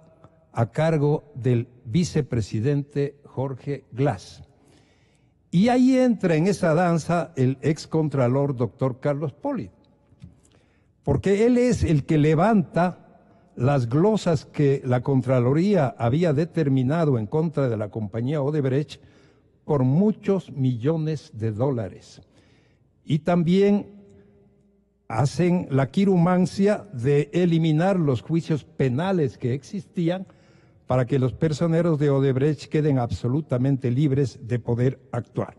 a cargo del vicepresidente Jorge Glass. Y ahí entra en esa danza el ex contralor doctor Carlos Pollitt, porque él es el que levanta las glosas que la Contraloría había determinado en contra de la compañía Odebrecht por muchos millones de dólares. Y también hacen la quirumancia de eliminar los juicios penales que existían para que los personeros de Odebrecht queden absolutamente libres de poder actuar.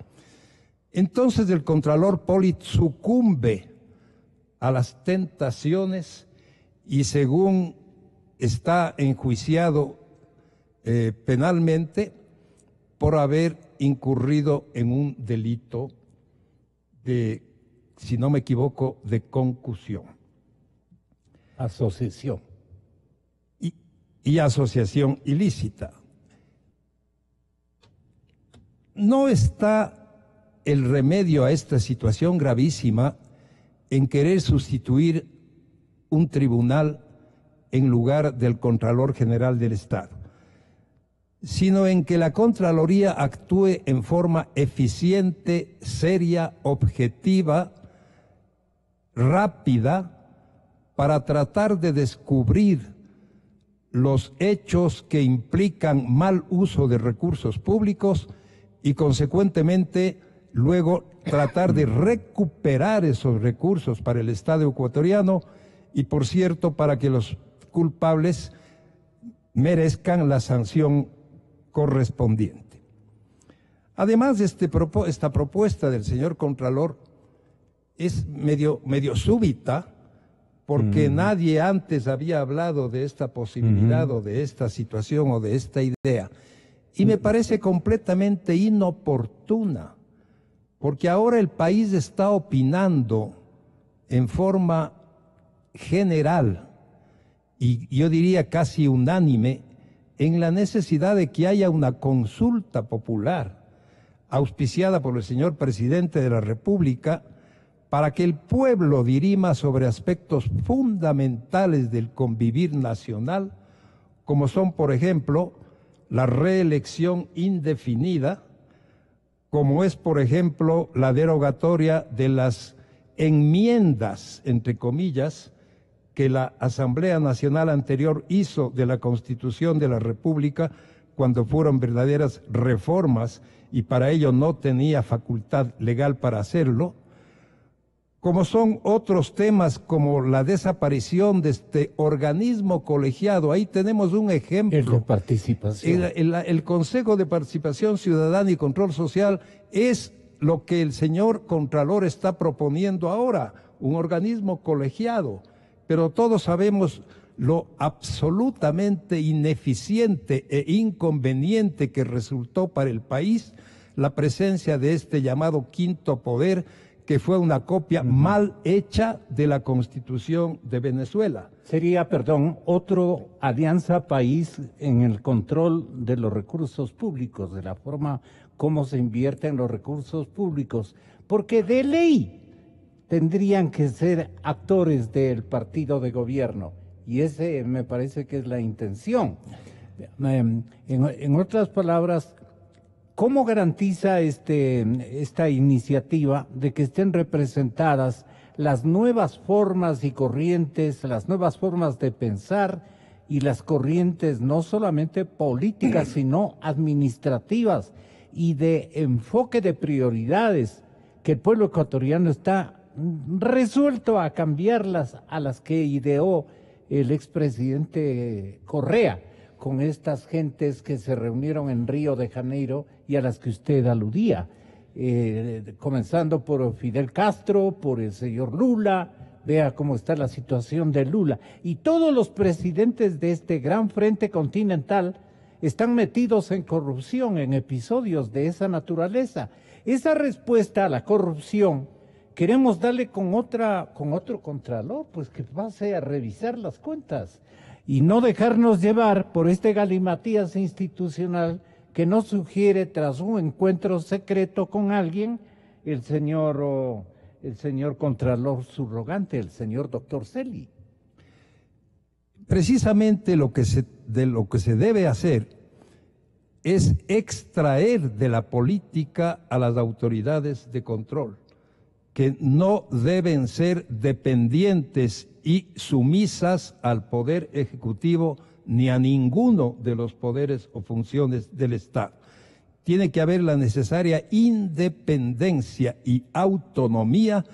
Entonces el contralor Pollitt sucumbe a las tentaciones y, según está enjuiciado penalmente por haber incurrido en un delito de, si no me equivoco, de concusión. Asociación. Y asociación ilícita. No está el remedio a esta situación gravísima en querer sustituir un tribunal en lugar del Contralor General del Estado, sino en que la Contraloría actúe en forma eficiente, seria, objetiva, rápida, para tratar de descubrir los hechos que implican mal uso de recursos públicos y consecuentemente luego tratar de recuperar esos recursos para el Estado ecuatoriano y, por cierto, para que los culpables merezcan la sanción correspondiente. Además, esta propuesta del señor Contralor es medio súbita, porque nadie antes había hablado de esta posibilidad o de esta situación o de esta idea. Y me parece completamente inoportuna, porque ahora el país está opinando en forma general, y yo diría casi unánime, en la necesidad de que haya una consulta popular auspiciada por el señor presidente de la República, para que el pueblo dirima sobre aspectos fundamentales del convivir nacional, como son, por ejemplo, la reelección indefinida, como es, por ejemplo, la derogatoria de las enmiendas, entre comillas, que la Asamblea Nacional anterior hizo de la Constitución de la República cuando fueron verdaderas reformas y para ello no tenía facultad legal para hacerlo, como son otros temas como la desaparición de este organismo colegiado. Ahí tenemos un ejemplo. El de participación. El Consejo de Participación Ciudadana y Control Social es lo que el señor Contralor está proponiendo ahora, un organismo colegiado. Pero todos sabemos lo absolutamente ineficiente e inconveniente que resultó para el país la presencia de este llamado quinto poder, que fue una copia mal hecha de la Constitución de Venezuela. Sería, otro alianza país en el control de los recursos públicos, de la forma como se invierten los recursos públicos, porque de ley tendrían que ser actores del partido de gobierno, y ese me parece que es la intención. En otras palabras, ¿cómo garantiza esta iniciativa de que estén representadas las nuevas formas y corrientes, las nuevas formas de pensar y las corrientes no solamente políticas, sino administrativas y de enfoque de prioridades, que el pueblo ecuatoriano está resuelto a cambiarlas a las que ideó el expresidente Correa, con estas gentes que se reunieron en Río de Janeiro y a las que usted aludía, comenzando por Fidel Castro, por el señor Lula. Vea cómo está la situación de Lula. Y todos los presidentes de este gran frente continental están metidos en corrupción, en episodios de esa naturaleza. Esa respuesta a la corrupción queremos darle con otro contralor, pues que pase a revisar las cuentas y no dejarnos llevar por este galimatías institucional que nos sugiere, tras un encuentro secreto con alguien, el señor contralor subrogante, el señor doctor Celi. Precisamente lo que se debe hacer es extraer de la política a las autoridades de control, que no deben ser dependientes y sumisas al Poder Ejecutivo ni a ninguno de los poderes o funciones del Estado. Tiene que haber la necesaria independencia y autonomía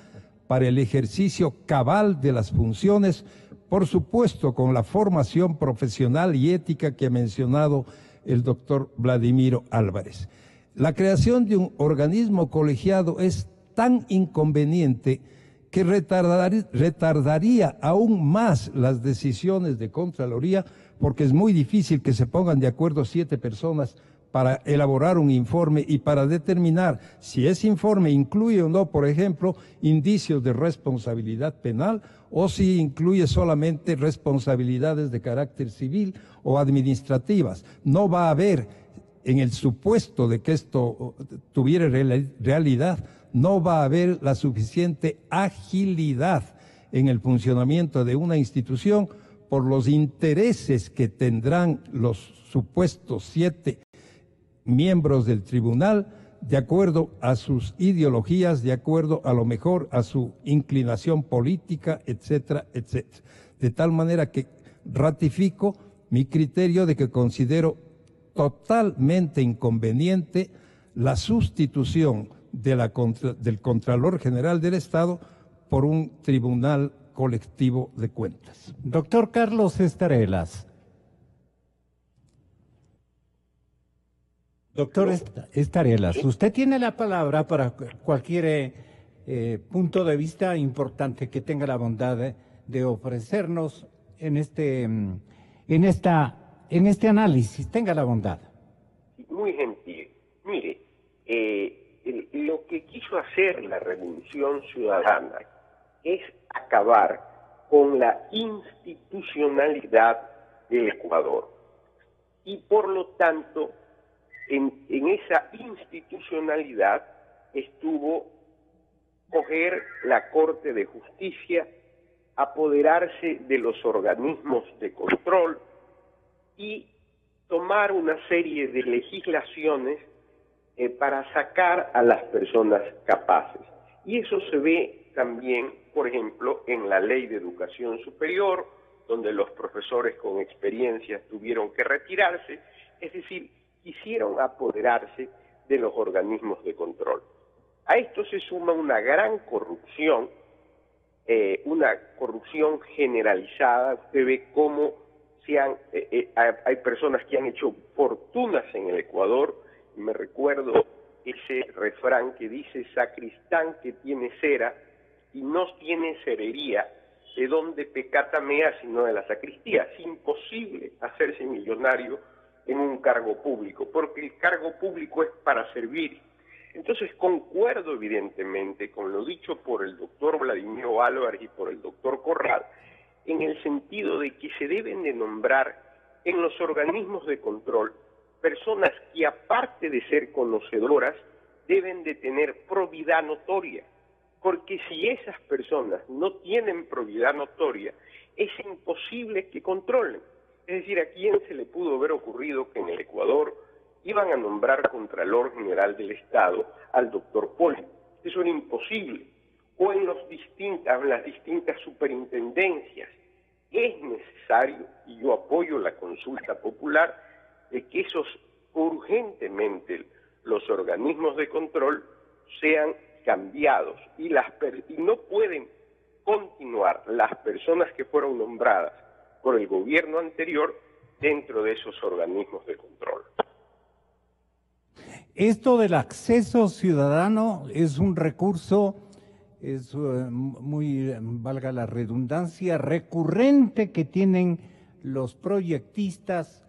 para el ejercicio cabal de las funciones, por supuesto con la formación profesional y ética que ha mencionado el doctor Vladimiro Álvarez. La creación de un organismo colegiado es tan inconveniente que retardaría aún más las decisiones de Contraloría, porque es muy difícil que se pongan de acuerdo 7 personas para elaborar un informe y para determinar si ese informe incluye o no, por ejemplo, indicios de responsabilidad penal o si incluye solamente responsabilidades de carácter civil o administrativas. No va a haber, en el supuesto de que esto tuviera realidad, no va a haber la suficiente agilidad en el funcionamiento de una institución por los intereses que tendrán los supuestos 7 miembros del tribunal, de acuerdo a sus ideologías, de acuerdo a lo mejor a su inclinación política, etcétera, etcétera. De tal manera que ratifico mi criterio de que considero totalmente inconveniente la sustitución del Contralor General del Estado por un tribunal colectivo de cuentas. Doctor Carlos Estarelas. Doctor Estarelas, usted tiene la palabra para cualquier punto de vista importante que tenga la bondad de ofrecernos en este análisis. Tenga la bondad. Muy gentil. Mire, lo que quiso hacer la Revolución Ciudadana es acabar con la institucionalidad del Ecuador. Y por lo tanto, en esa institucionalidad estuvo coger la Corte de Justicia, apoderarse de los organismos de control y tomar una serie de legislaciones para sacar a las personas capaces. Y eso se ve también, por ejemplo, en la Ley de Educación Superior, donde los profesores con experiencia tuvieron que retirarse, es decir, quisieron apoderarse de los organismos de control. A esto se suma una gran corrupción, una corrupción generalizada. Usted ve cómo hay personas que han hecho fortunas en el Ecuador. Me recuerdo ese refrán que dice: sacristán que tiene cera y no tiene cerería, ¿de dónde pecata mea sino de la sacristía? Es imposible hacerse millonario en un cargo público, porque el cargo público es para servir. Entonces concuerdo evidentemente con lo dicho por el doctor Vladimiro Álvarez y por el doctor Corral, en el sentido de que se deben de nombrar en los organismos de control personas que, aparte de ser conocedoras, deben de tener probidad notoria, porque si esas personas no tienen probidad notoria, es imposible que controlen. Es decir, ¿a quién se le pudo haber ocurrido que en el Ecuador iban a nombrar Contralor General del Estado al doctor Poli? Eso era imposible. O en las distintas superintendencias. Es necesario, y yo apoyo la consulta popular, de que urgentemente los organismos de control sean cambiados y no pueden continuar las personas que fueron nombradas por el gobierno anterior dentro de esos organismos de control. Esto del acceso ciudadano es un recurso, es muy, valga la redundancia, recurrente que tienen los proyectistas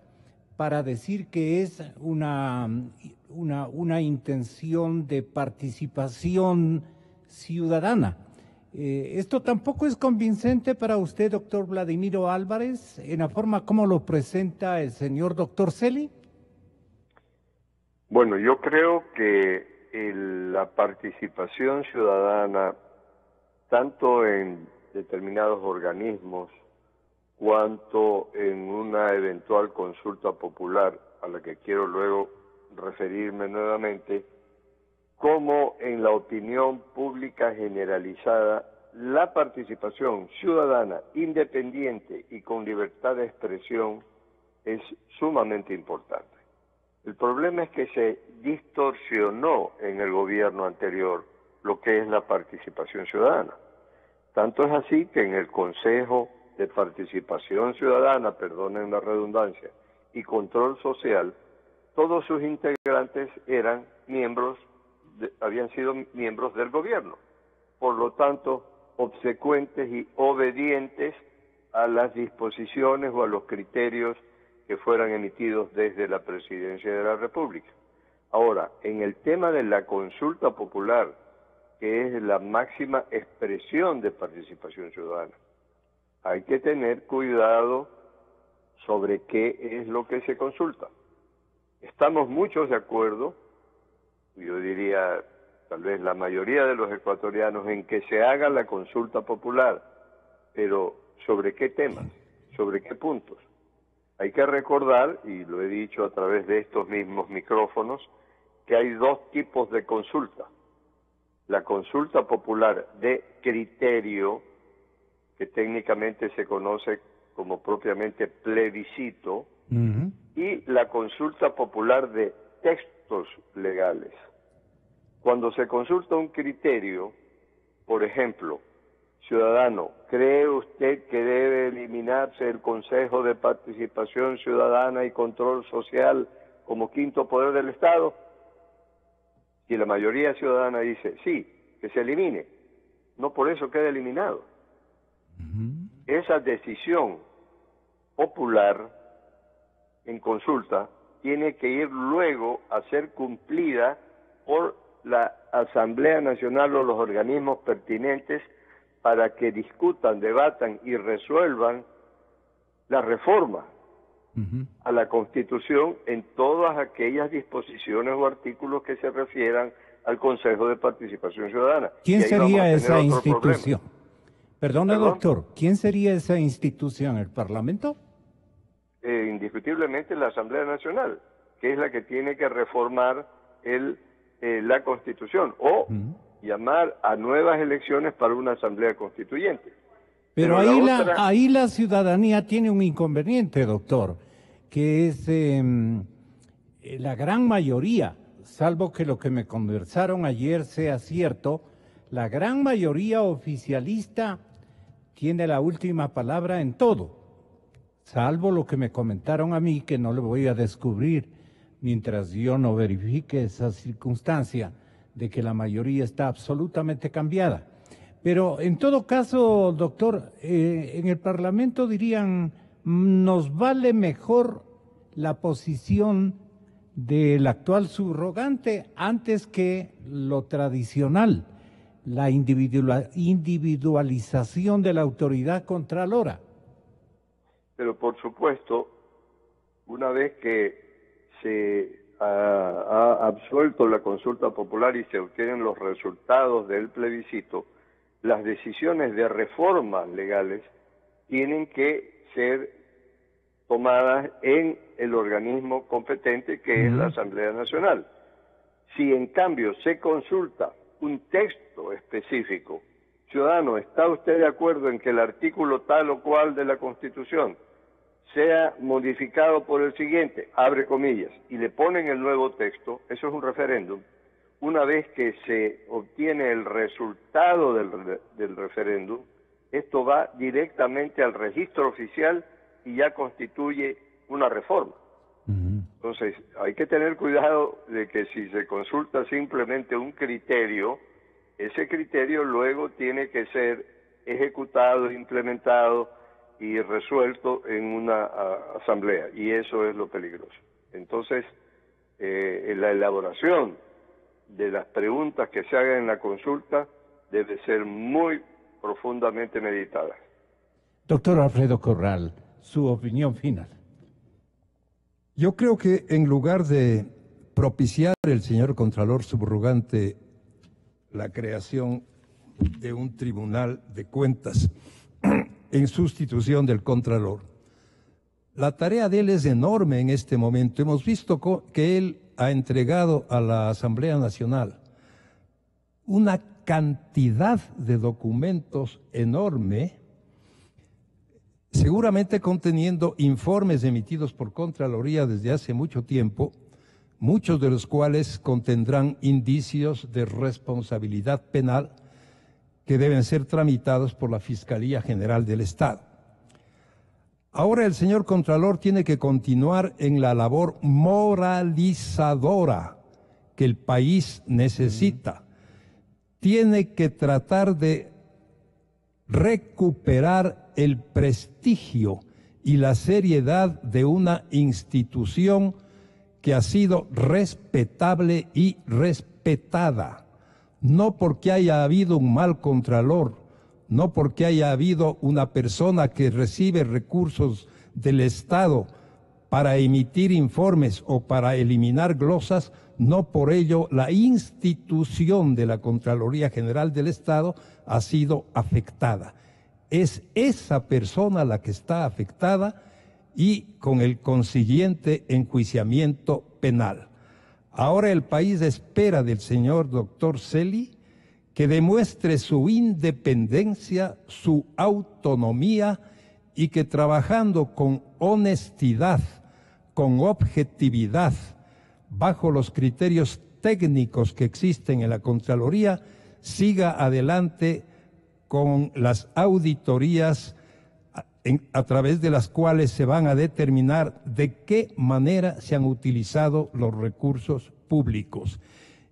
para decir que es una intención de participación ciudadana. ¿Esto tampoco es convincente para usted, doctor Vladimiro Álvarez, en la forma como lo presenta el señor doctor Celi? Bueno, yo creo que la participación ciudadana, tanto en determinados organismos, cuanto en una eventual consulta popular, a la que quiero luego referirme nuevamente, como en la opinión pública generalizada, la participación ciudadana, independiente y con libertad de expresión es sumamente importante. El problema es que se distorsionó en el gobierno anterior lo que es la participación ciudadana. Tanto es así que en el Consejo de Participación Ciudadana, perdonen la redundancia, y Control Social, todos sus integrantes habían sido miembros del gobierno. Por lo tanto, obsecuentes y obedientes a las disposiciones o a los criterios que fueran emitidos desde la Presidencia de la República. Ahora, en el tema de la consulta popular, que es la máxima expresión de participación ciudadana, hay que tener cuidado sobre qué es lo que se consulta. Estamos muchos de acuerdo, yo diría tal vez la mayoría de los ecuatorianos, en que se haga la consulta popular, pero ¿sobre qué temas? ¿Sobre qué puntos? Hay que recordar, y lo he dicho a través de estos mismos micrófonos, que hay dos tipos de consulta. La consulta popular de criterio, que técnicamente se conoce como propiamente plebiscito, y la consulta popular de textos legales. Cuando se consulta un criterio, por ejemplo, ciudadano, ¿cree usted que debe eliminarse el Consejo de Participación Ciudadana y Control Social como quinto poder del Estado? Y la mayoría ciudadana dice, sí, que se elimine. No por eso queda eliminado. Esa decisión popular en consulta tiene que ir luego a ser cumplida por la Asamblea Nacional o los organismos pertinentes para que discutan, debatan y resuelvan la reforma a la Constitución en todas aquellas disposiciones o artículos que se refieran al Consejo de Participación Ciudadana. ¿Quién sería esa institución? Perdone, doctor, ¿quién sería esa institución? ¿El Parlamento? Indiscutiblemente la Asamblea Nacional, que es la que tiene que reformar la Constitución o llamar a nuevas elecciones para una Asamblea Constituyente. Pero ahí la ciudadanía tiene un inconveniente, doctor, que es la gran mayoría, salvo que lo que me conversaron ayer sea cierto, la gran mayoría oficialista tiene la última palabra en todo, salvo lo que me comentaron a mí, que no lo voy a descubrir mientras yo no verifique esa circunstancia de que la mayoría está absolutamente cambiada. Pero en todo caso, doctor, en el Parlamento dirían, nos vale mejor la posición del actual subrogante antes que lo tradicional, la individualización de la autoridad contralora. Pero por supuesto, una vez que se ha absuelto la consulta popular y se obtienen los resultados del plebiscito, las decisiones de reformas legales tienen que ser tomadas en el organismo competente que es la Asamblea Nacional. Si en cambio se consulta un texto específico, ciudadano, ¿está usted de acuerdo en que el artículo tal o cual de la Constitución sea modificado por el siguiente, abre comillas, y le ponen el nuevo texto? Eso es un referéndum. Una vez que se obtiene el resultado del referéndum, esto va directamente al registro oficial y ya constituye una reforma. Entonces, hay que tener cuidado de que si se consulta simplemente un criterio, ese criterio luego tiene que ser ejecutado, implementado y resuelto en una asamblea, y eso es lo peligroso. Entonces, la elaboración de las preguntas que se hagan en la consulta debe ser muy profundamente meditada. Doctor Alfredo Corral, su opinión final. Yo creo que en lugar de propiciar el señor Contralor subrogante la creación de un tribunal de cuentas en sustitución del Contralor, la tarea de él es enorme en este momento. Hemos visto que él ha entregado a la Asamblea Nacional una cantidad de documentos enorme, seguramente conteniendo informes emitidos por Contraloría desde hace mucho tiempo, muchos de los cuales contendrán indicios de responsabilidad penal que deben ser tramitados por la Fiscalía General del Estado. Ahora el señor Contralor tiene que continuar en la labor moralizadora que el país necesita. Tiene que tratar de recuperar el prestigio y la seriedad de una institución que ha sido respetable y respetada, no porque haya habido un mal contralor, no porque haya habido una persona que recibe recursos del Estado para emitir informes o para eliminar glosas, no por ello la institución de la Contraloría General del Estado ha sido afectada. Es esa persona la que está afectada y con el consiguiente enjuiciamiento penal. Ahora el país espera del señor doctor Celi que demuestre su independencia, su autonomía y que trabajando con honestidad, con objetividad, bajo los criterios técnicos que existen en la Contraloría, siga adelante con las auditorías a través de las cuales se van a determinar de qué manera se han utilizado los recursos públicos.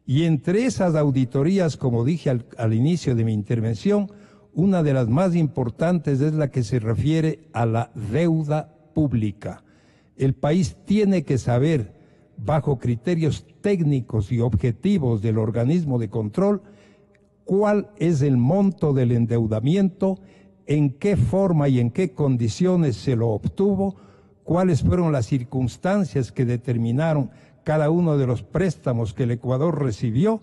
Y entre esas auditorías, como dije al inicio de mi intervención, una de las más importantes es la que se refiere a la deuda pública. El país tiene que saber, bajo criterios técnicos y objetivos del organismo de control, cuál es el monto del endeudamiento, en qué forma y en qué condiciones se lo obtuvo, cuáles fueron las circunstancias que determinaron cada uno de los préstamos que el Ecuador recibió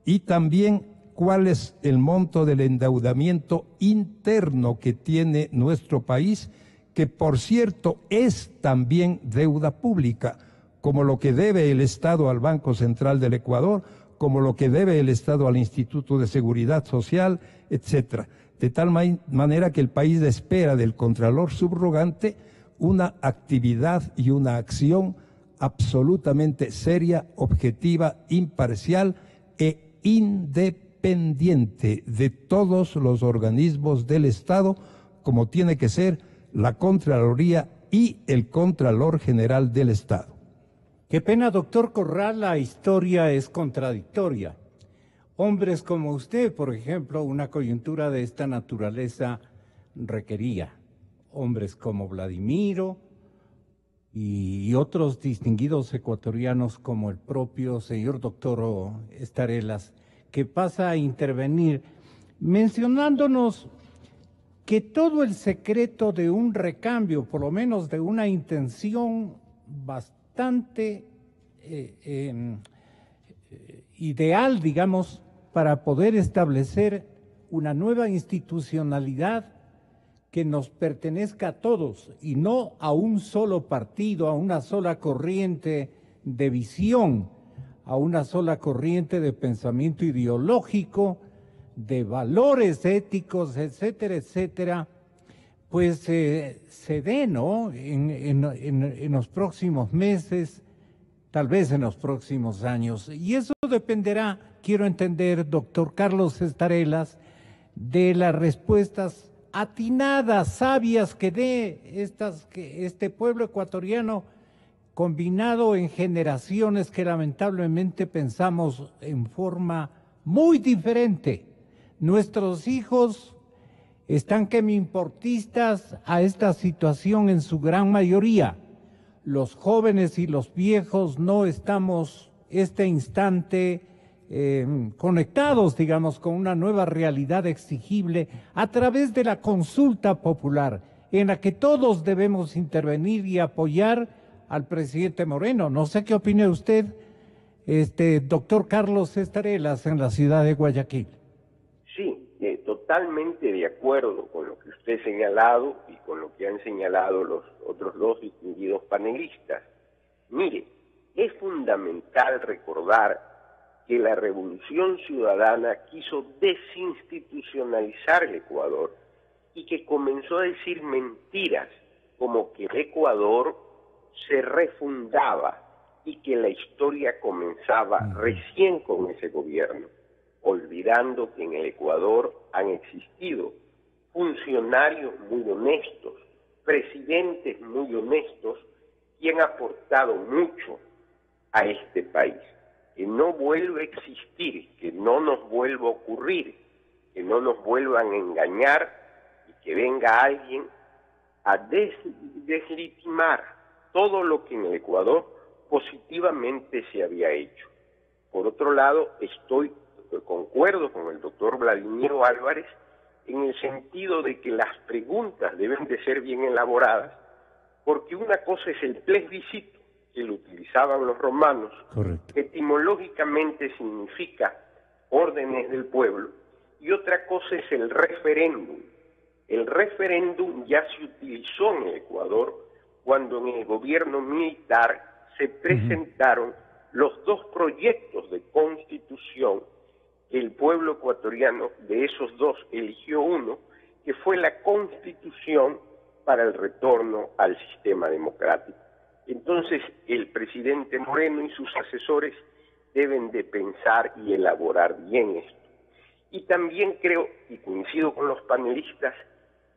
y también cuál es el monto del endeudamiento interno que tiene nuestro país, que por cierto es también deuda pública, como lo que debe el Estado al Banco Central del Ecuador, como lo que debe el Estado al Instituto de Seguridad Social, etcétera. De tal manera que el país espera del Contralor Subrogante una actividad y una acción absolutamente seria, objetiva, imparcial e independiente de todos los organismos del Estado, como tiene que ser la Contraloría y el Contralor General del Estado. Qué pena, doctor Corral, la historia es contradictoria. Hombres como usted, por ejemplo, una coyuntura de esta naturaleza requería. Hombres como Vladimiro y otros distinguidos ecuatorianos como el propio señor doctor Estarelas, que pasa a intervenir mencionándonos que todo el secreto de un recambio, por lo menos de una intención bastante ideal, digamos, para poder establecer una nueva institucionalidad que nos pertenezca a todos y no a un solo partido, a una sola corriente de visión, a una sola corriente de pensamiento ideológico, de valores éticos, etcétera, etcétera, pues se dé, ¿no?, en los próximos meses, tal vez en los próximos años. Y eso dependerá, quiero entender, doctor Carlos Estarelas, de las respuestas atinadas, sabias que dé este pueblo ecuatoriano, combinado en generaciones que lamentablemente pensamos en forma muy diferente. Nuestros hijos están que me importistas a esta situación en su gran mayoría. Los jóvenes y los viejos no estamos este instante conectados, digamos, con una nueva realidad exigible a través de la consulta popular, en la que todos debemos intervenir y apoyar al presidente Moreno. No sé qué opina usted, doctor Carlos Estarelas, en la ciudad de Guayaquil. Sí, totalmente de acuerdo con lo que usted ha señalado y con lo que han señalado los otros dos distinguidos panelistas. Mire, es fundamental recordar que la Revolución Ciudadana quiso desinstitucionalizar el Ecuador y que comenzó a decir mentiras como que el Ecuador se refundaba y que la historia comenzaba recién con ese gobierno, olvidando que en el Ecuador han existido funcionarios muy honestos, presidentes muy honestos, y han aportado mucho a este país. Que no vuelva a existir, que no nos vuelva a ocurrir, que no nos vuelvan a engañar que venga alguien a deslegitimar todo lo que en el Ecuador positivamente se había hecho. Por otro lado, concuerdo con el doctor Vladimiro Álvarez en el sentido de que las preguntas deben de ser bien elaboradas, porque una cosa es el plebiscito, que lo utilizaban los romanos, correcto, que etimológicamente significa órdenes del pueblo, y otra cosa es el referéndum. El referéndum ya se utilizó en el Ecuador cuando en el gobierno militar se presentaron los dos proyectos de constitución que el pueblo ecuatoriano de esos dos eligió uno, que fue la Constitución para el retorno al sistema democrático. Entonces, el presidente Moreno y sus asesores deben de pensar y elaborar bien esto. Y también creo, y coincido con los panelistas,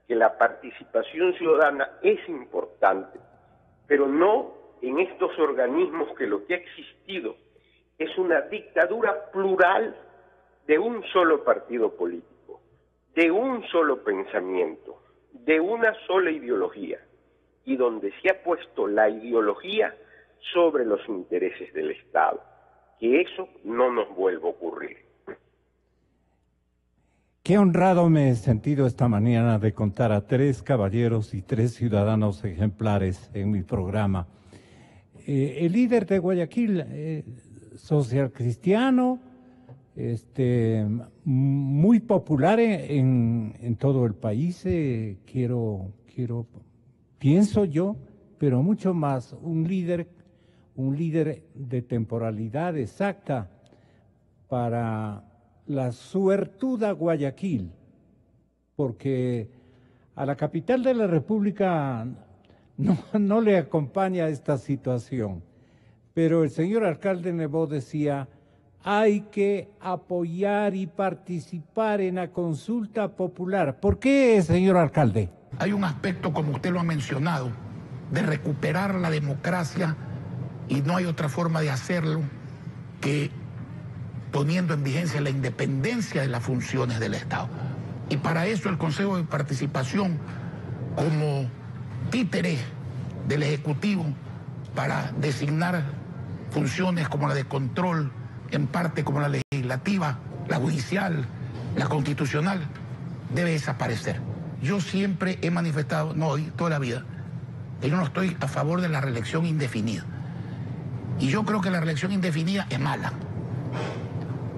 que la participación ciudadana es importante, pero no en estos organismos que lo que ha existido es una dictadura plural de un solo partido político, de un solo pensamiento, de una sola ideología, y donde se ha puesto la ideología sobre los intereses del Estado. Que eso no nos vuelva a ocurrir. Qué honrado me he sentido esta mañana de contar a 3 caballeros y 3 ciudadanos ejemplares en mi programa. El líder de Guayaquil, social cristiano, muy popular en todo el país, pienso yo, pero mucho más, un líder de temporalidad exacta para la suertuda Guayaquil, porque a la capital de la República no le acompaña esta situación. Pero el señor alcalde Nebot decía, hay que apoyar y participar en la consulta popular. ¿Por qué, señor alcalde? Hay un aspecto, como usted lo ha mencionado, de recuperar la democracia, y no hay otra forma de hacerlo que poniendo en vigencia la independencia de las funciones del Estado. Y para eso el Consejo de Participación, como títere del Ejecutivo, para designar funciones como la de control, en parte como la legislativa, la judicial, la constitucional, debe desaparecer. Yo siempre he manifestado, no hoy, toda la vida, que yo no estoy a favor de la reelección indefinida. Y yo creo que la reelección indefinida es mala.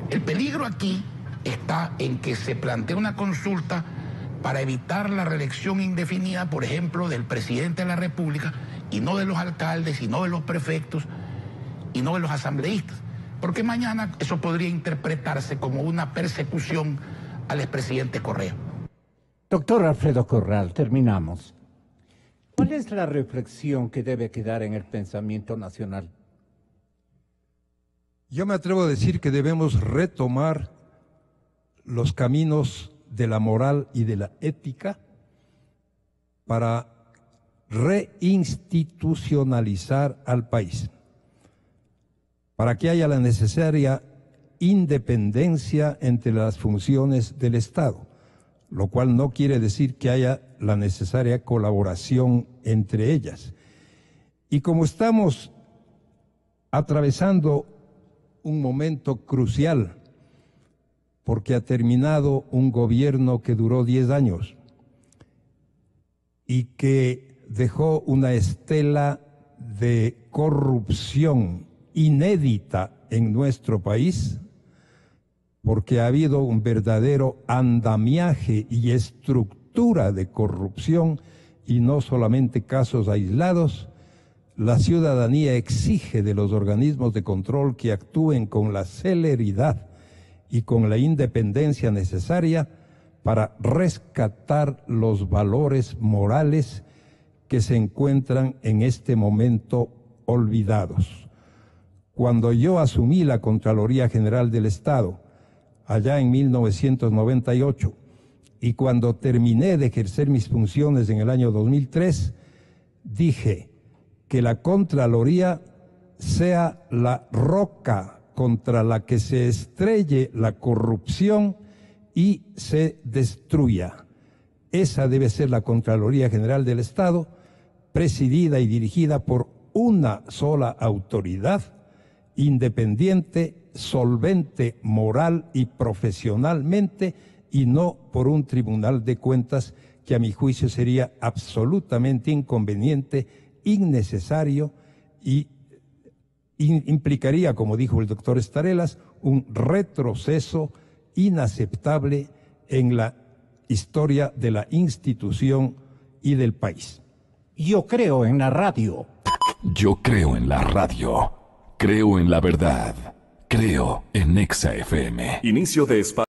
El peligro aquí está en que se plantea una consulta para evitar la reelección indefinida, por ejemplo, del presidente de la República, y no de los alcaldes, y no de los prefectos, y no de los asambleístas. Porque mañana eso podría interpretarse como una persecución al expresidente Correa. Doctor Alfredo Corral, terminamos. ¿Cuál es la reflexión que debe quedar en el pensamiento nacional? Yo me atrevo a decir que debemos retomar los caminos de la moral y de la ética para reinstitucionalizar al país, para que haya la necesaria independencia entre las funciones del Estado, lo cual no quiere decir que haya la necesaria colaboración entre ellas. Y como estamos atravesando un momento crucial, porque ha terminado un gobierno que duró 10 años y que dejó una estela de corrupción inédita en nuestro país, porque ha habido un verdadero andamiaje y estructura de corrupción y no solamente casos aislados. La ciudadanía exige de los organismos de control que actúen con la celeridad y con la independencia necesaria para rescatar los valores morales que se encuentran en este momento olvidados. Cuando yo asumí la Contraloría General del Estado, allá en 1998, y cuando terminé de ejercer mis funciones en el año 2003, dije que la Contraloría sea la roca contra la que se estrelle la corrupción y se destruya. Esa debe ser la Contraloría General del Estado, presidida y dirigida por una sola autoridad, independiente, solvente, moral y profesionalmente, y no por un tribunal de cuentas que a mi juicio sería absolutamente inconveniente, innecesario y implicaría, como dijo el doctor Estarelas, un retroceso inaceptable en la historia de la institución y del país. Yo creo en la radio. Yo creo en la radio. Creo en la verdad. Creo en Nexa FM. Inicio de espacio.